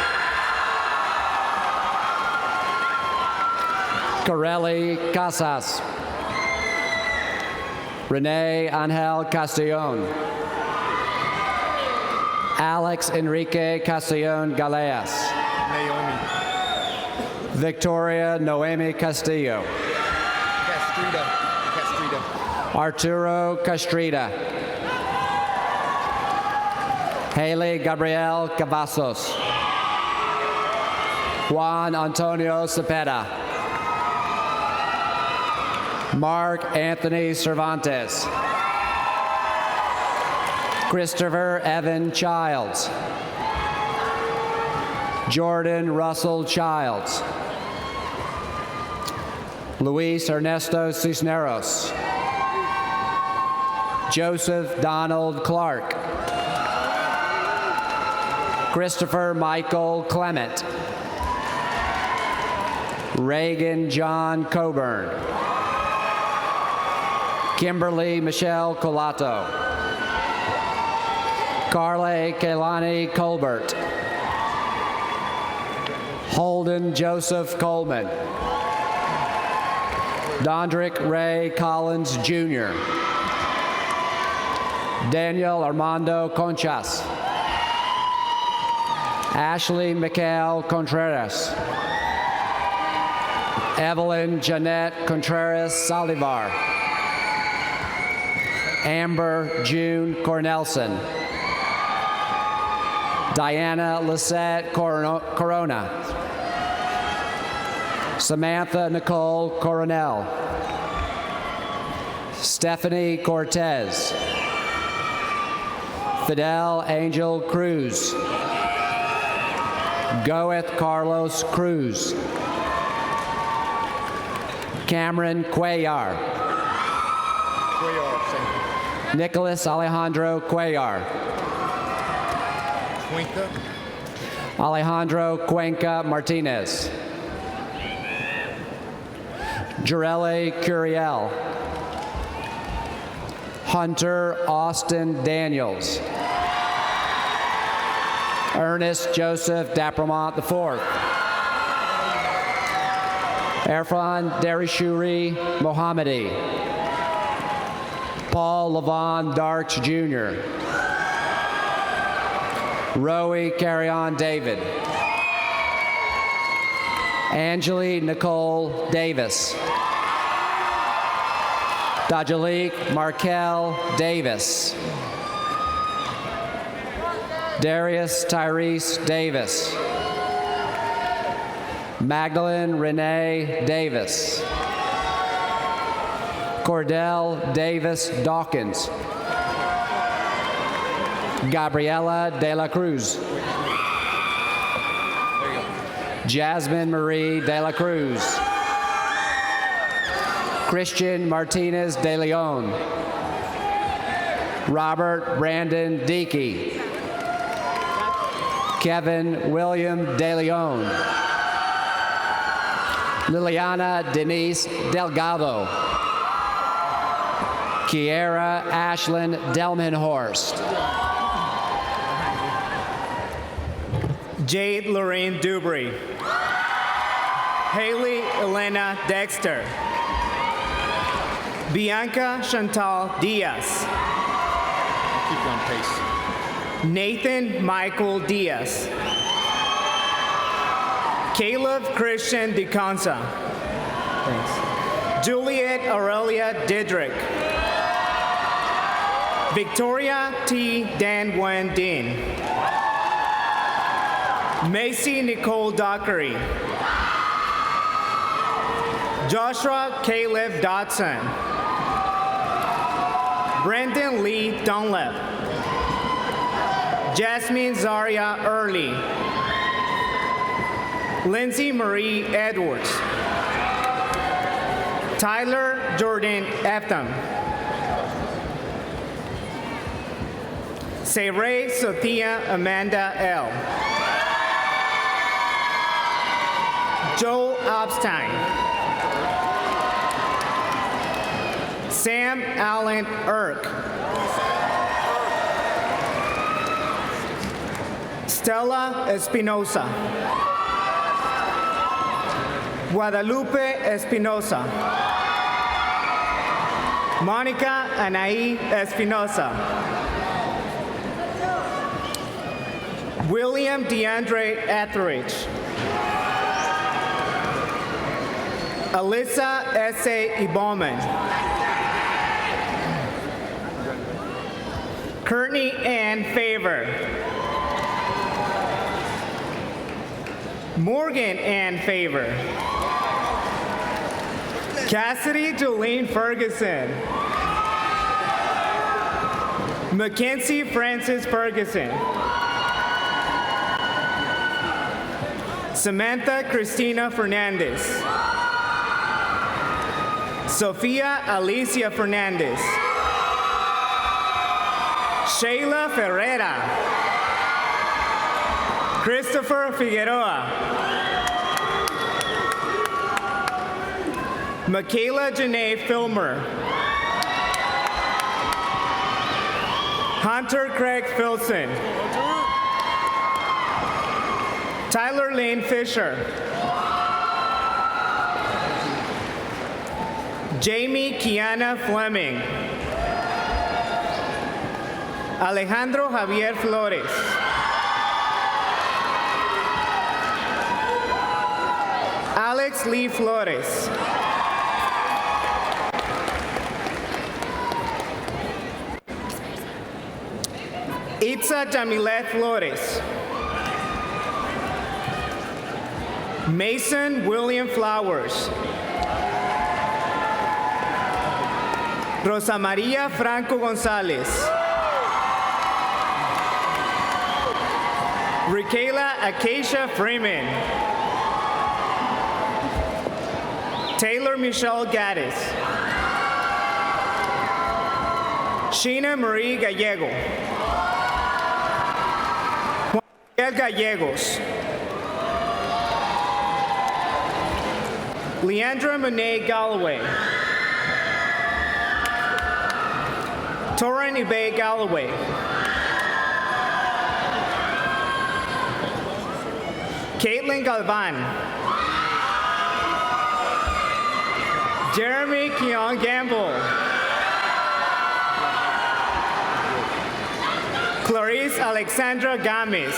Corelli Casas. Renee Angel Castellon. Alex Enrique Castellon Galeas. Naomi. Victoria Noemi Castillo. Castrita. Arturo Castrita. Haley Gabriel Cavazos. Juan Antonio Cepeda. Mark Anthony Cervantes. Christopher Evan Childs. Jordan Russell Childs. Luis Ernesto Cisneros. Joseph Donald Clark. Christopher Michael Clement. Reagan John Coburn. Kimberly Michelle Colato. Carly Kaylani Colbert. Holden Joseph Coleman. Dondrick Ray Collins Jr. Daniel Armando Conchas. Ashley Mikhail Contreras. Evelyn Jeanette Contreras Salivar. Amber June Cornelson. Diana Lisette Corona. Samantha Nicole Coronel. Stephanie Cortez. Fidel Angel Cruz. Goeth Carlos Cruz. Cameron Cuellar. Nicholas Alejandro Cuellar. Cuenca. Alejandro Cuenca Martinez. Jarele Curiel. Hunter Austin Daniels. Ernest Joseph Dapramont IV. Erfan Derishuri Mohammadi. Paul Levon Darks Jr. Roe Carrion David. Angeli Nicole Davis. Dajalik Markel Davis. Darius Tyrese Davis. Magdalene Renee Davis. Cordell Davis Dawkins. Gabriela De La Cruz. Jasmine Marie De La Cruz. Christian Martinez De Leon. Robert Brandon Dickey. Kevin William De Leon. Liliana Denise Delgado. Kiera Ashlyn Delmenhorst. Jade Lorraine Dubry. Haley Elena Dexter. Bianca Chantal Diaz. Keep on pace. Nathan Michael Diaz. Caleb Christian DeConza. Thanks. Juliet Aurelia Didrick. Victoria T. Dan Wen Dean. Macy Nicole Dockery. Joshua Caleb Dodson. Brendan Lee Dunlap. Jasmine Zaria Early. Lindsay Marie Edwards. Tyler Jordan Eftham. Saray Sophia Amanda L. Joel Obstein. Sam Allen Irk. Stella Espinosa. Guadalupe Espinosa. Monica Anaí Espinosa. William DeAndre Etheridge. Alyssa S.A. Iboman. Courtney Ann Favor. Morgan Ann Favor. Cassidy Jolene Ferguson. Mackenzie Francis Ferguson. Samantha Christina Fernandez. Sofia Alicia Fernandez. Shayla Ferreira. Christopher Figueroa. Michaela Janae Filmer. Hunter Craig Filson. Tyler Lane Fisher. Jamie Kiana Fleming. Alejandro Javier Flores. Alex Lee Flores. Itza Jamilet Flores. Mason William Flowers. Rosa Maria Franco Gonzalez. Rikayla Acacia Freeman. Taylor Michelle Gaddis. Sheena Marie Gallego. Juan Miguel Gallegos. Leandra Monet Galloway. Torrin Ibe Galloway. Caitlin Galvan. Jeremy Keon Gamble. Clarice Alexandra Gamis.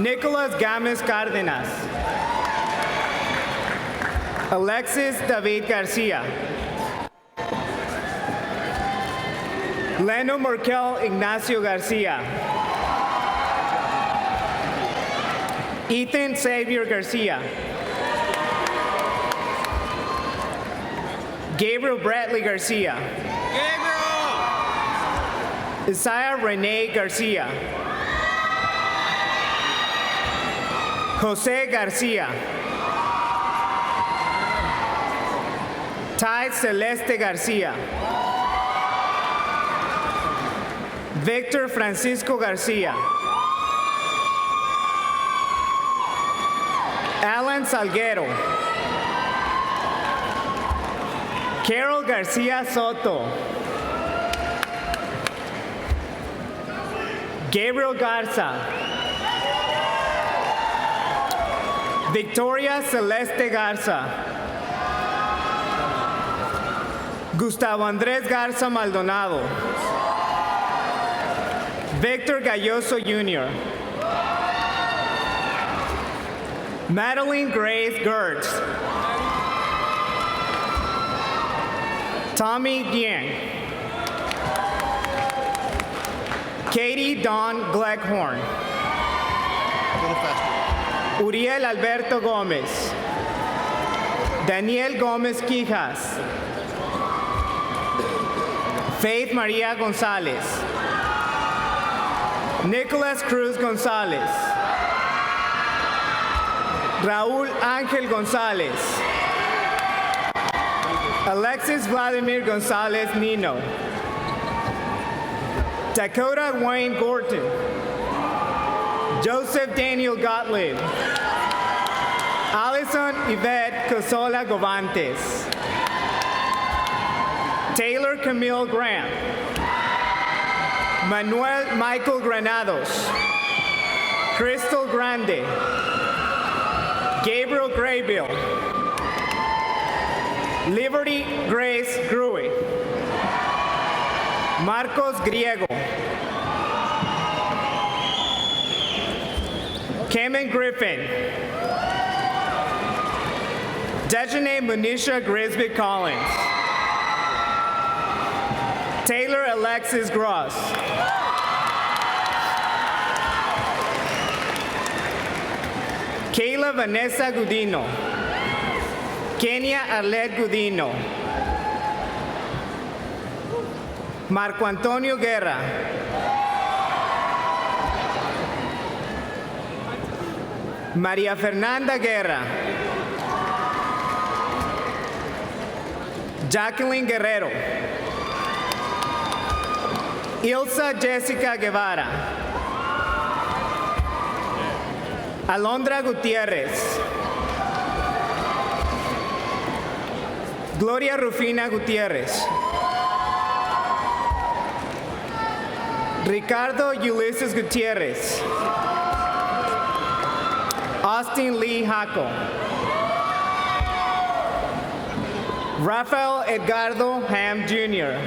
Nicholas Gamis Cardenas. Alexis David Garcia. Leno Merkel Ignacio Garcia. Ethan Xavier Garcia. Gabriel Bradley Garcia. Isaiah Rene Garcia. Jose Garcia. Ty Celeste Garcia. Victor Francisco Garcia. Alan Salguero. Carol Garcia Soto. Gabriel Garza. Victoria Celeste Garza. Gustavo Andrés Garza Maldonado. Victor Galloso Jr. Madeline Grace Gertz. Tommy Dieng. Katie Dawn Gleckhorn. Uriel Alberto Gómez. Daniel Gómez Quijas. Faith Maria González. Nicholas Cruz González. Raúl Ángel González. Alexis Vladimir González Nino. Dakota Wayne Gorton. Joseph Daniel Gottlieb. Allison Yvette Cosola Govantes. Taylor Camille Graham. Manuel Michael Granados. Crystal Grande. Gabriel Graybill. Liberty Grace Gruy. Marcos Griego. Cameron Griffin. Dejane Monisha Grisby Collins. Taylor Alexis Gross. Kayla Vanessa Gudino. Kenya Arlette Gudino. Marco Antonio Guerra. María Fernanda Guerra. Jacqueline Guerrero. Ilsa Jessica Guevara. Alondra Gutierrez. Gloria Rufina Gutierrez. Ricardo Ulysses Gutierrez. Austin Lee Jaco. Rafael Edgardo Ham Jr.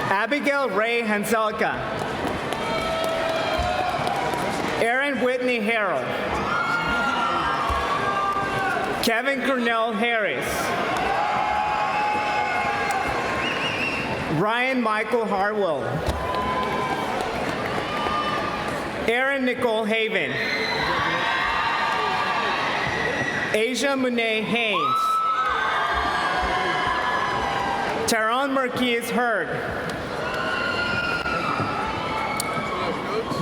Abigail Ray Hanselka. Aaron Whitney Harrell. Kevin Cornell Harris. Ryan Michael Hartwell. Erin Nicole Haven. Asia Monet Haynes. Tyrone Marquez Hurd.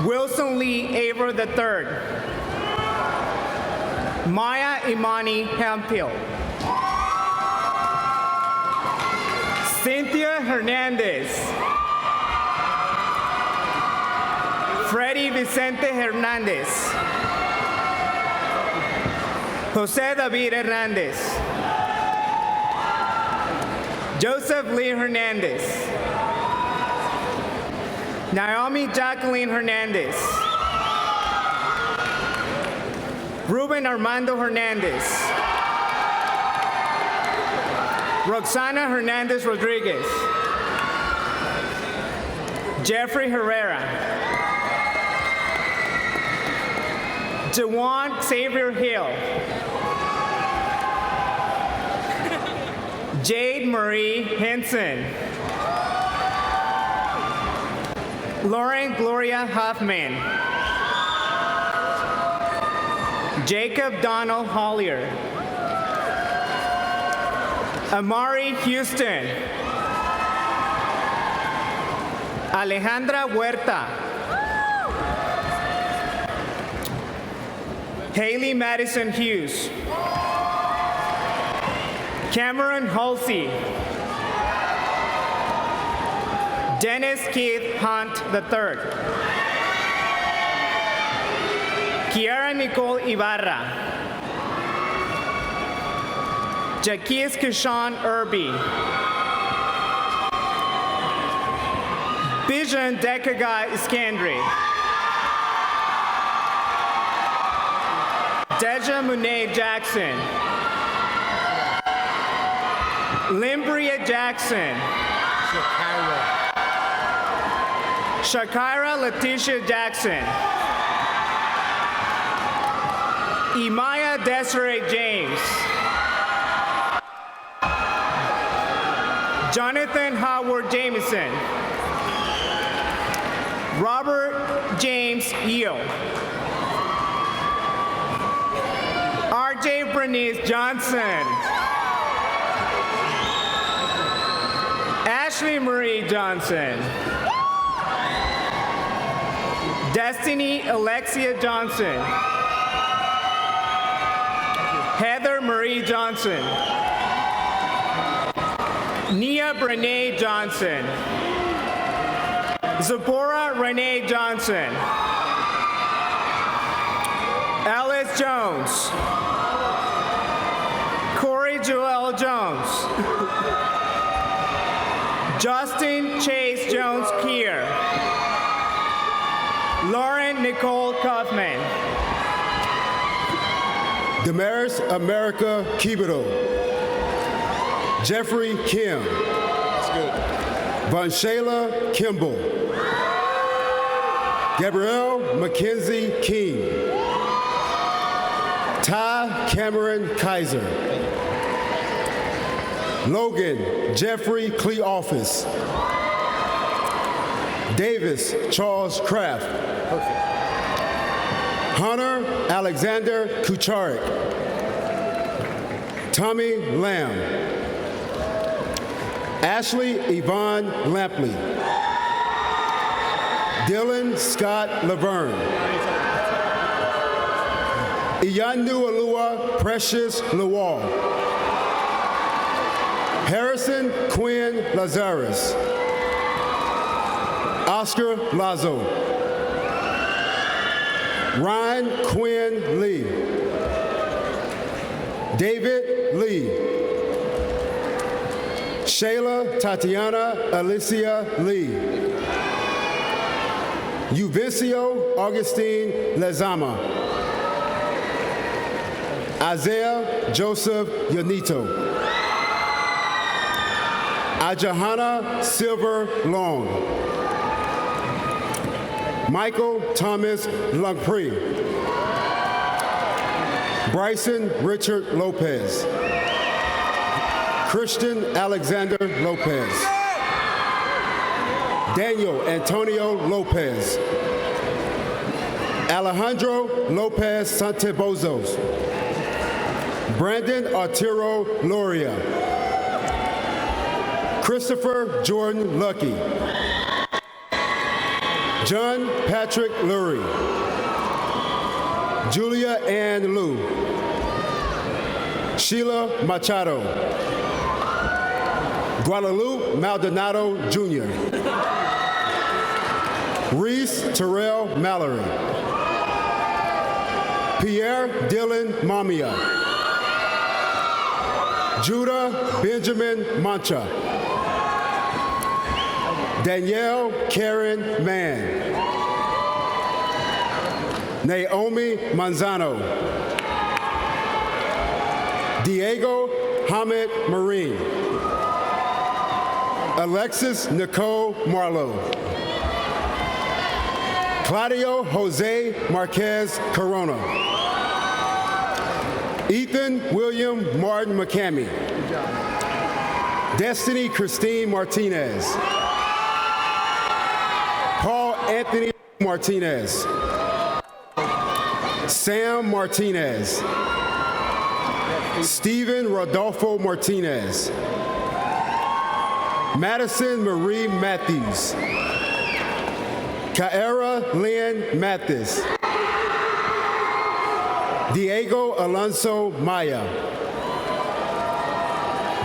Wilson Lee Aver III. Maya Imani Hemphill. Cynthia Hernandez. Freddy Vicente Hernandez. Jose David Hernandez. Joseph Lee Hernandez. Naomi Jacqueline Hernandez. Ruben Armando Hernandez. Roxana Hernandez Rodriguez. Jeffrey Herrera. Jawan Xavier Hill. Jade Marie Henson. Lauren Gloria Huffman. Jacob Donald Hollier. Amari Houston. Alejandra Huerta. Haley Madison Hughes. Cameron Halsey. Dennis Keith Hunt III. Kiara Nicole Ibarra. Jaquez Kishan Irby. Bijan Dekaga Iskandri. Deja Monet Jackson. Limbria Jackson. Shakira Letitia Jackson. Imaya Desiree James. Jonathan Howard Jameson. Robert James Yeo. RJ Bernice Johnson. Ashley Marie Johnson. Destiny Alexia Johnson. Heather Marie Johnson. Nia Brene Johnson. Zipporah Renee Johnson. Alice Jones. Corey Joel Jones. Justin Chase Jones Keir. Lauren Nicole Kaufman. Damaris America Kibido. Jeffrey Kim. Vanshayla Kimball. Gabrielle Mackenzie King. Ty Cameron Kaiser. Logan Jeffrey Cleoffice. Davis Charles Kraft. Hunter Alexander Kucharik. Tommy Lamb. Ashley Yvonne Lampley. Dylan Scott Laverne. Iyanu Alua Precious Lawal. Harrison Quinn Lazarus. Oscar Lazo. Ryan Quinn Lee. David Lee. Shayla Tatiana Alicia Lee. Uvicio Augustine Lezama. Isaiah Joseph Yonito. Ajahana Silver Long. Michael Thomas Lungpree. Bryson Richard Lopez. Christian Alexander Lopez. Daniel Antonio Lopez. Alejandro Lopez Santebozos. Brandon Arturo Loria. Christopher Jordan Lucky. John Patrick Lurie. Julia Ann Liu. Sheila Machado. Guadalupe Maldonado Jr. Reese Terrell Mallory. Pierre Dylan Mamia. Judah Benjamin Mancha. Danielle Karen Mann. Naomi Manzano. Diego Hamid Marine. Alexis Nicole Marlowe. Claudio Jose Marquez Corona. Ethan William Martin McCamey. Destiny Christine Martinez. Paul Anthony Martinez. Sam Martinez. Stephen Rodolfo Martinez. Madison Marie Matthews. Kaera Lynn Mathis. Diego Alonso Maya.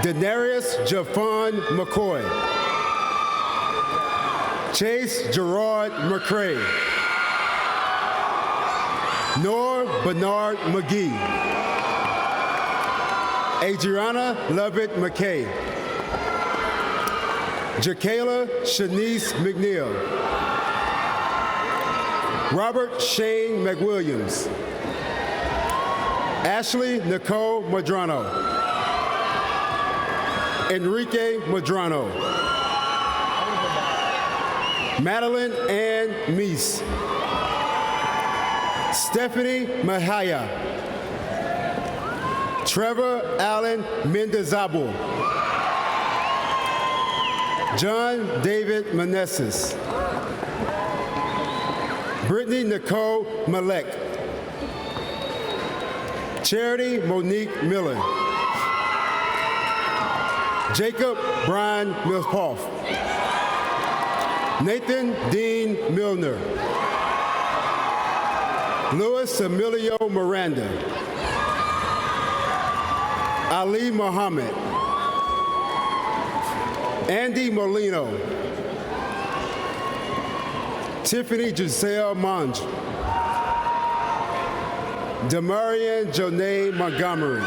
Denarius Javon McCoy. Chase Gerard McCray. Nor Bernard McGee. Adriana Lovett McKay. Jakayla Shanice McNeil. Robert Shane McWilliams. Ashley Nicole Madrano. Enrique Madrano. Madeline Ann Meese. Stephanie Mahaya. Trevor Allen Mendezabal. John David Manessis. Brittany Nicole Malek. Charity Monique Miller. Jacob Brian Milpoff. Nathan Dean Milner. Luis Emilio Miranda. Ali Muhammad. Andy Molino. Tiffany Giselle Monge. Demarian Jonay Montgomery.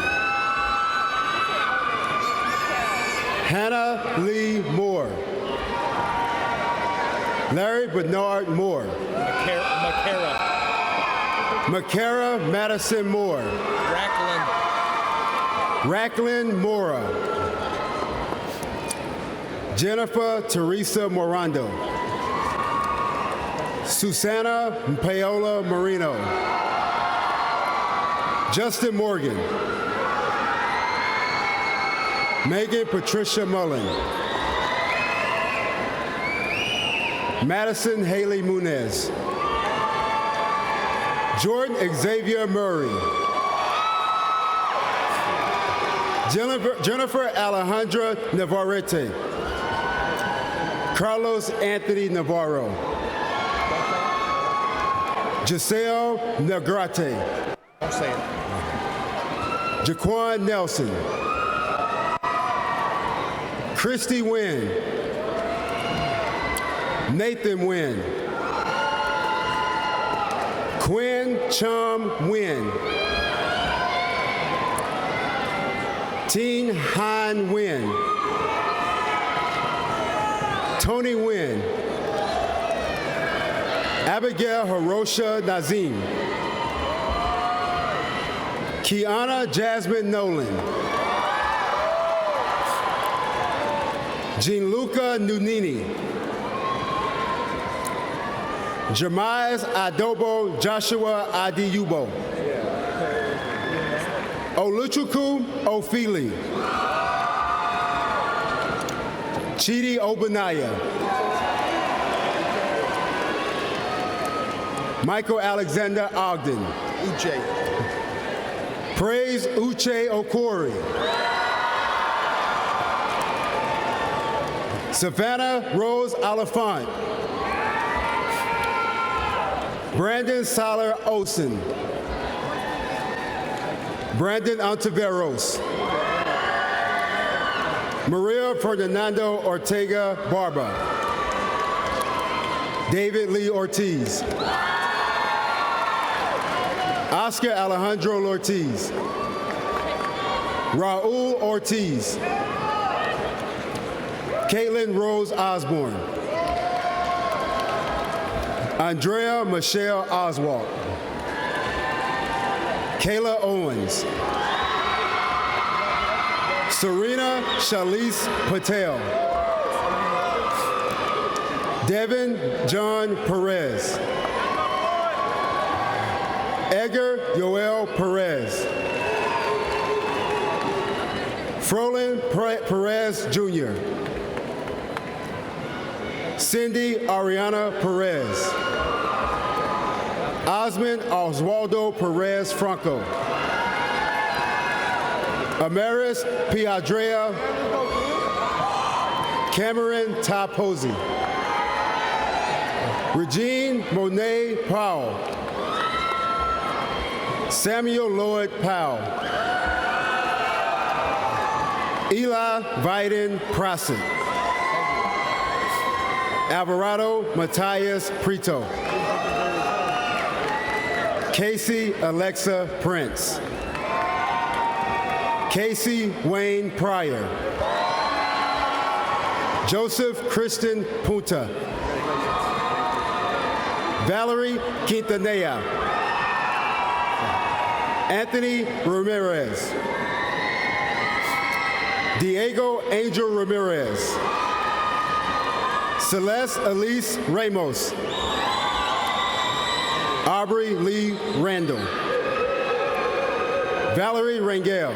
Hannah Lee Moore. Larry Bernard Moore. Makara Madison Moore. Racklin Mora. Jennifer Teresa Morando. Susana Paola Marino. Justin Morgan. Megan Patricia Mullen. Madison Haley Munez. Jordan Xavier Murray. Jennifer Alejandra Navarrete. Carlos Anthony Navarro. Giselle Negrate. Jaquan Nelson. Christy Wynn. Nathan Wynn. Quinn Chum Wynn. Teen Han Wynn. Tony Wynn. Abigail Hirosha Nazim. Kiana Jasmine Nolan. Gianluca Nunini. Jermias Adobo Joshua Adiyubo. Oluchukwu Ofili. Chidi Obanaya. Michael Alexander Ogden. Uche. Praise Uche Okori. Savannah Rose Oliphant. Brandon Saller Olson. Brandon Ontiveros. Maria Ferdinando Ortega Barba. David Lee Ortiz. Oscar Alejandro Ortiz. Raul Ortiz. Caitlin Rose Osborne. Andrea Michelle Oswald. Kayla Owens. Serena Shalise Patel. Devin John Perez. Edgar Yoel Perez. Frolin Perez Jr. Cindy Ariana Perez. Osmond Oswaldo Perez Franco. Amaris Piadrea. Cameron Taposi. Regine Monet Powell. Samuel Lloyd Powell. Eli Viden Prasit. Alvarado Matthias Prito. Casey Alexa Prince. Casey Wayne Pryor. Joseph Kristen Punta. Valerie Quintanilla. Anthony Ramirez. Diego Angel Ramirez. Celeste Elise Ramos. Aubrey Lee Randall. Valerie Rangel.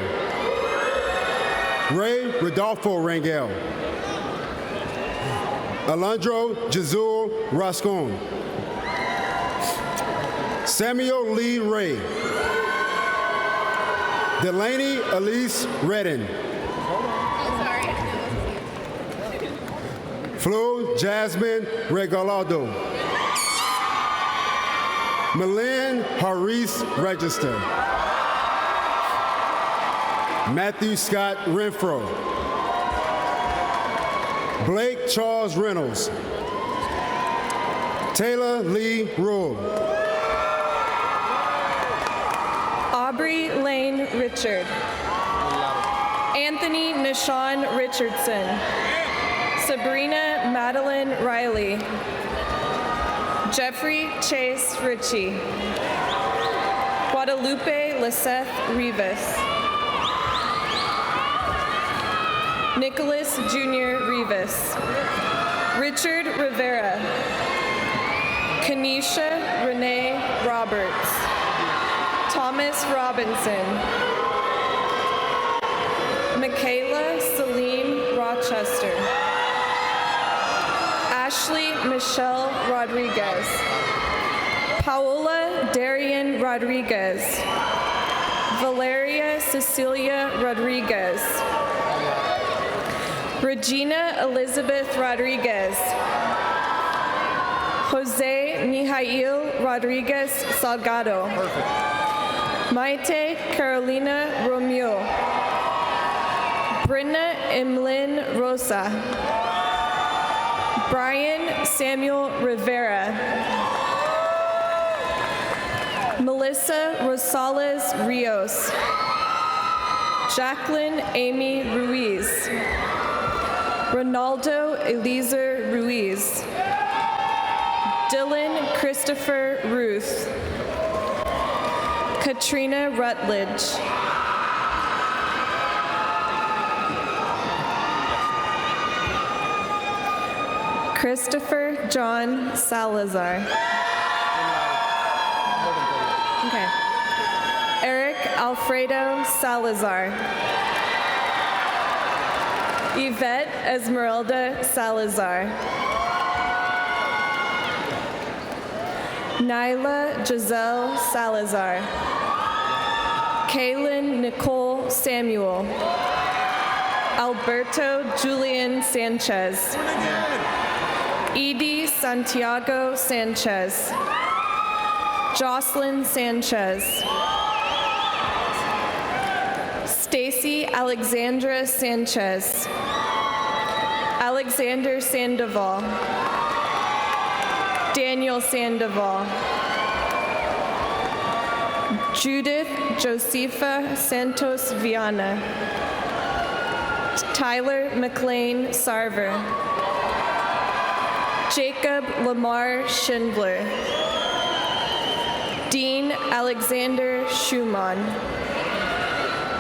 Ray Rodolfo Rangel. Alondro Jazul Rascon. Samuel Lee Ray. Delaney Elise Redden. Flo Jasmine Regalado. Malin Haris Register. Matthew Scott Renfro. Blake Charles Reynolds. Taylor Lee Rule. Aubrey Lane Richard. Anthony Nishan Richardson. Sabrina Madeline Riley. Jeffrey Chase Ritchie. Guadalupe Liseth Rivas. Nicholas Jr. Rivas. Richard Rivera. Kanisha Renee Roberts. Thomas Robinson. Michaela Celine Rochester. Ashley Michelle Rodriguez. Paola Darian Rodriguez. Valeria Cecilia Rodriguez. Regina Elizabeth Rodriguez. Jose Mijail Rodriguez Salgado. Maite Carolina Romeo. Brinna Emlyn Rosa. Brian Samuel Rivera. Melissa Rosales Rios. Jacqueline Amy Ruiz. Ronaldo Eliezer Ruiz. Dylan Christopher Ruth. Katrina Rutledge. Christopher John Salazar. Okay. Eric Alfredo Salazar. Yvette Esmeralda Salazar. Nyla Giselle Salazar. Kaylin Nicole Samuel. Alberto Julian Sanchez. Edie Santiago Sanchez. Jocelyn Sanchez. Stacy Alexandra Sanchez. Alexander Sandoval. Daniel Sandoval. Judith Josefa Santos Viana. Tyler McLean Sarver. Jacob Lamar Schindler. Dean Alexander Schumann.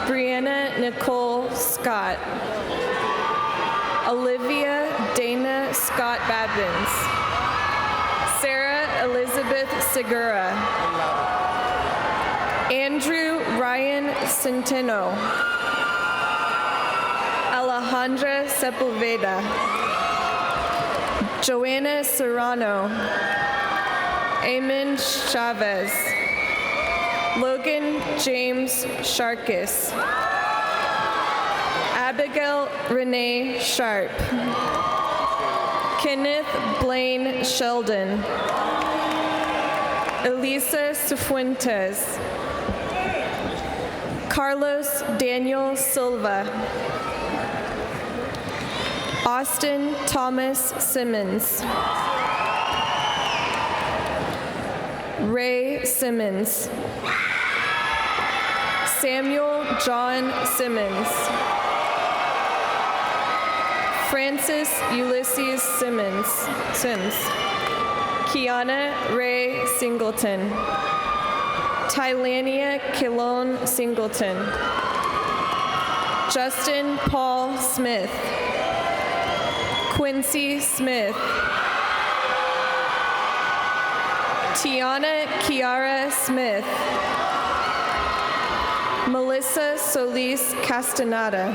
Brianna Nicole Scott. Olivia Dana Scott Babins. Sarah Elizabeth Segura. Andrew Ryan Centeno. Alejandra Sepulveda. Joanna Serrano. Eamon Chavez. Logan James Sharkis. Abigail Renee Sharp. Kenneth Blaine Sheldon. Elisa Cifuentes. Carlos Daniel Silva. Austin Thomas Simmons. Ray Simmons. Samuel John Simmons. Francis Ulysses Sims. Kiana Ray Singleton. Tylania Kilone Singleton. Justin Paul Smith. Quincy Smith. Tiana Kiara Smith. Melissa Solis Castaneda.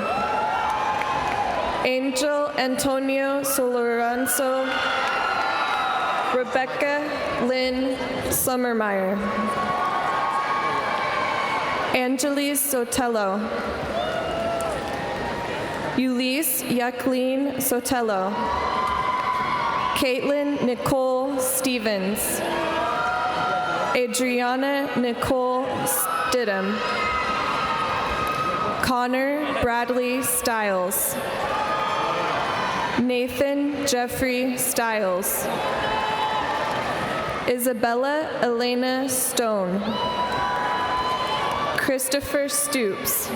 Angel Antonio Soloranzo. Rebecca Lynn Summermeyer. Angelis Sotelo. Ulysses Jacqueline Sotelo. Caitlin Nicole Stevens. Adriana Nicole Stidham. Connor Bradley Stiles. Nathan Jeffrey Stiles. Isabella Elena Stone. Christopher Stoops.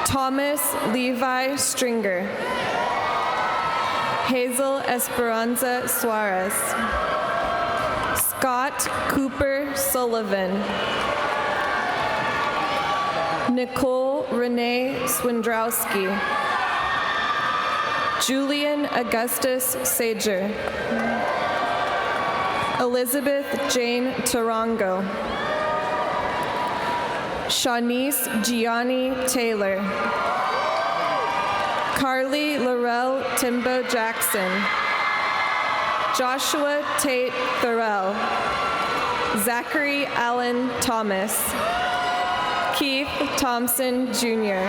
Thomas Levi Stringer. Hazel Esperanza Suarez. Scott Cooper Sullivan. Nicole Renee Swindrowski. Julian Augustus Sager. Elizabeth Jane Tarango. Shanice Gianni Taylor. Carly Laurel Timbo Jackson. Joshua Tate Thorell. Zachary Allen Thomas. Keith Thompson Jr.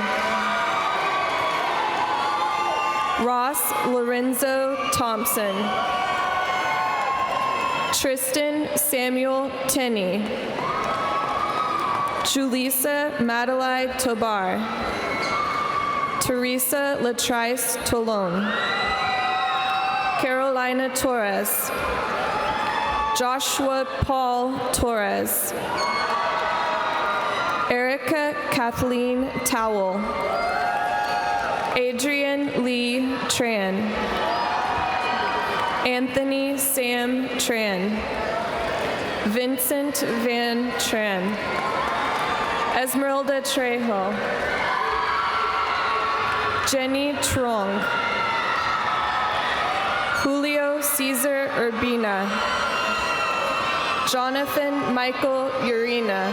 Ross Lorenzo Thompson. Tristan Samuel Tenney. Julissa Madeleine Tobar. Teresa Latrice Tolone. Carolina Torres. Joshua Paul Torres. Erica Kathleen Towell. Adrian Lee Tran. Anthony Sam Tran. Vincent Van Tran. Esmeralda Trejo. Jenny Trong. Julio Cesar Urbina. Jonathan Michael Urena.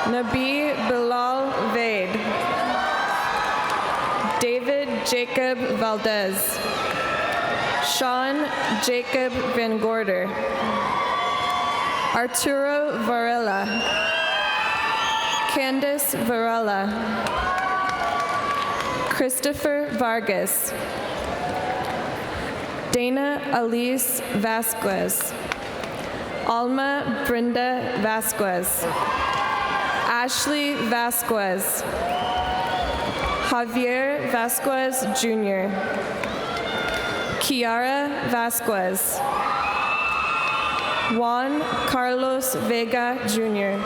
Nabi Bilal Vade. David Jacob Valdez. Sean Jacob Van Gorder. Arturo Varela. Candace Varela. Christopher Vargas. Dana Alice Vasquez. Alma Brenda Vasquez. Ashley Vasquez. Javier Vasquez Jr. Kiara Vasquez. Juan Carlos Vega Jr.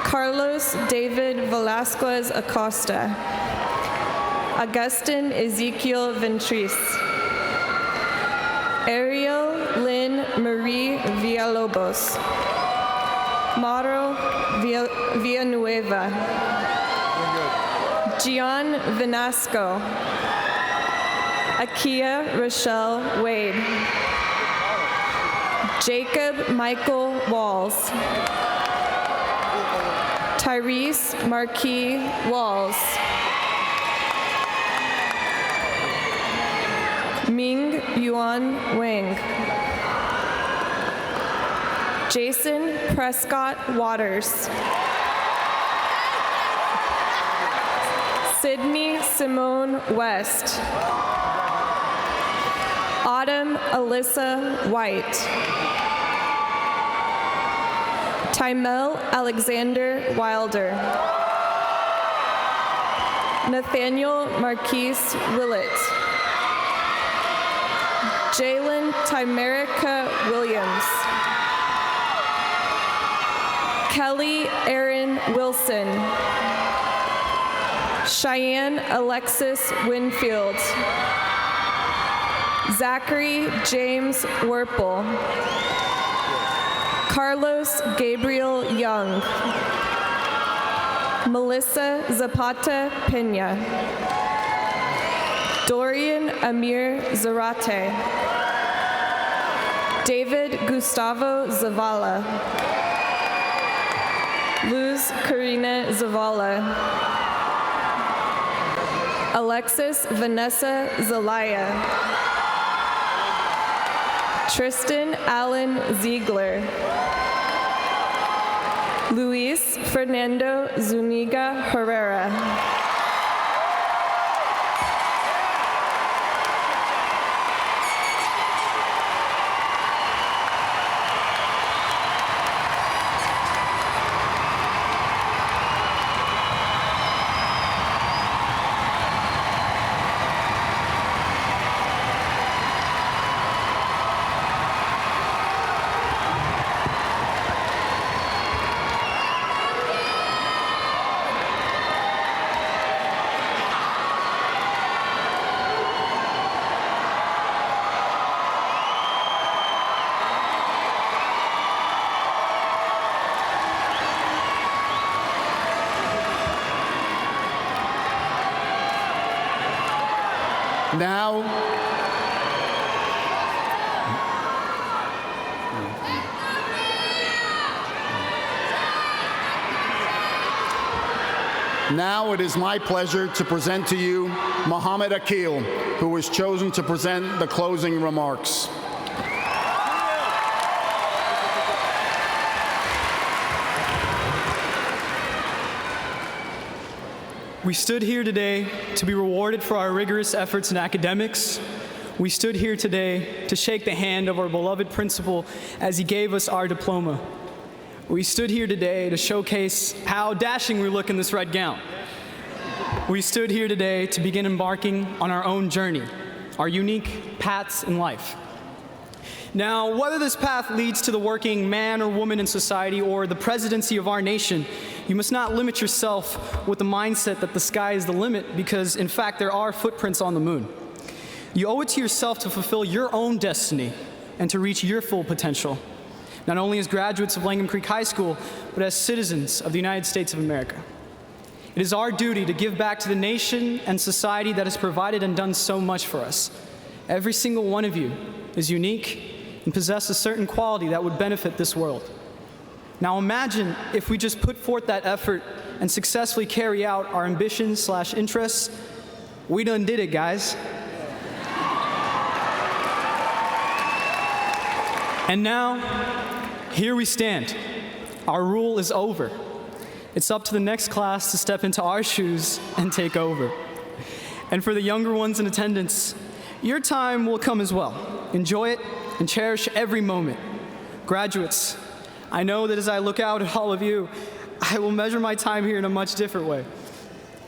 Carlos David Velasquez Acosta. Augustin Ezekiel Ventris. Ariel Lynn Marie Villalobos. Mauro Villanueva. Gian Vinasco. Akia Rochelle Wade. Jacob Michael Walls. Tyrese Marquis Walls. Ming Yuan Wang. Jason Prescott Waters. Sydney Simone West. Autumn Alyssa White. Timel Alexander Wilder. Nathaniel Marquise Willett. Jalen Timerica Williams. Kelly Aaron Wilson. Cheyenne Alexis Winfield. Zachary James Werple. Carlos Gabriel Young. Melissa Zapata Pena. Dorian Amir Zarate. David Gustavo Zavala. Luz Karina Zavala. Alexis Vanessa Zelaya. Tristan Allen Ziegler. Luis Fernando Zuniga Herrera. Now it is my pleasure to present to you Muhammad Akil, who was chosen to present the closing remarks. We stood here today to be rewarded for our rigorous efforts in academics. We stood here today to shake the hand of our beloved principal as he gave us our diploma. We stood here today to showcase how dashing we look in this red gown. We stood here today to begin embarking on our own journey, our unique paths in life. Now, whether this path leads to the working man or woman in society or the presidency of our nation, you must not limit yourself with the mindset that the sky is the limit, because in fact there are footprints on the moon. You owe it to yourself to fulfill your own destiny and to reach your full potential, not only as graduates of Langham Creek High School, but as citizens of the United States of America. It is our duty to give back to the nation and society that has provided and done so much for us. Every single one of you is unique and possess a certain quality that would benefit this world. Now imagine if we just put forth that effort and successfully carry out our ambitions/interests. We done did it, guys. And now, here we stand. Our rule is over. It's up to the next class to step into our shoes and take over. And for the younger ones in attendance, your time will come as well. Enjoy it and cherish every moment. Graduates, I know that as I look out at all of you, I will measure my time here in a much different way.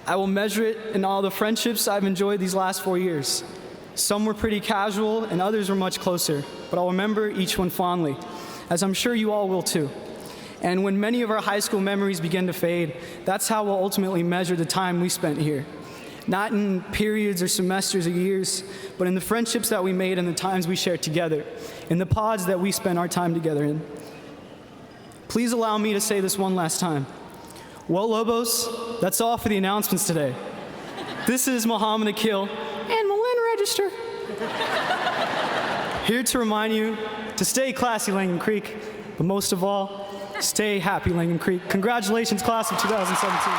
I will measure it in all the friendships I've enjoyed these last 4 years. Some were pretty casual and others were much closer, but I'll remember each one fondly, as I'm sure you all will too. And when many of our high school memories begin to fade, that's how we'll ultimately measure the time we spent here. Not in periods or semesters or years, but in the friendships that we made and the times we shared together, in the pods that we spent our time together in. Please allow me to say this one last time. Well, Lobos, that's all for the announcements today. This is Muhammad Akil and Malin Register. Here to remind you to stay classy, Langham Creek, but most of all, stay happy, Langham Creek. Congratulations, class of 2017.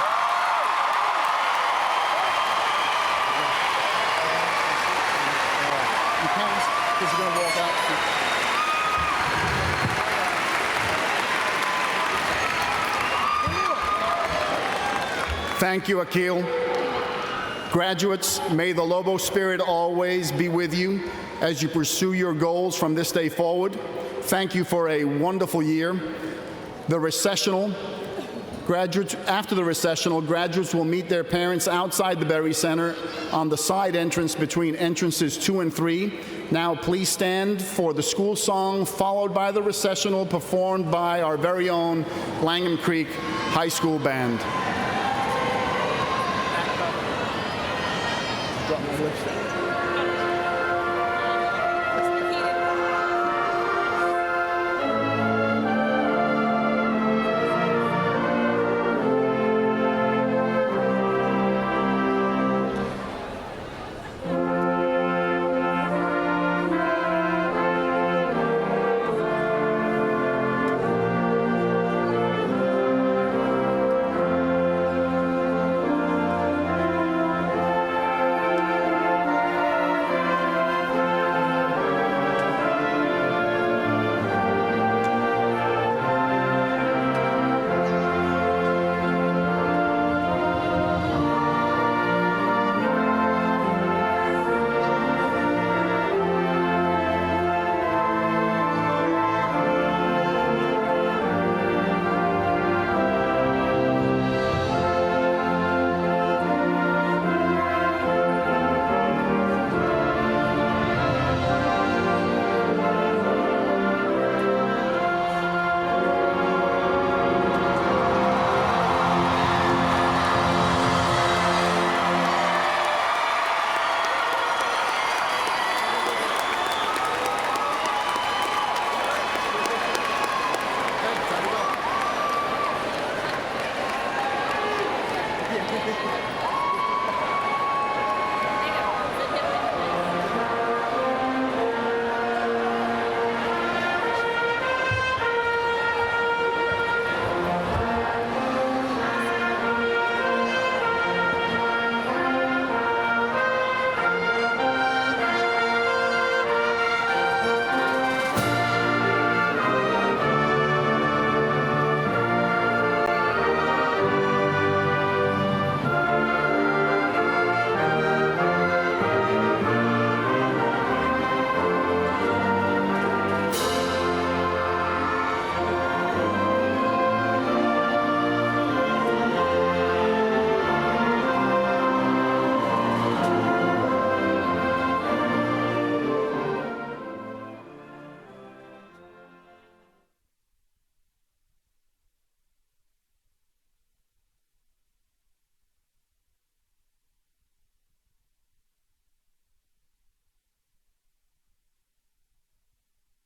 Thank you, Akil. Graduates, may the Lobo spirit always be with you as you pursue your goals from this day forward. Thank you for a wonderful year. After the recessional, graduates will meet their parents outside the Berry Center on the side entrance between entrances 2 and 3. Now please stand for the school song, followed by the recessional performed by our very own Langham Creek High School Band. Drop my lipstick.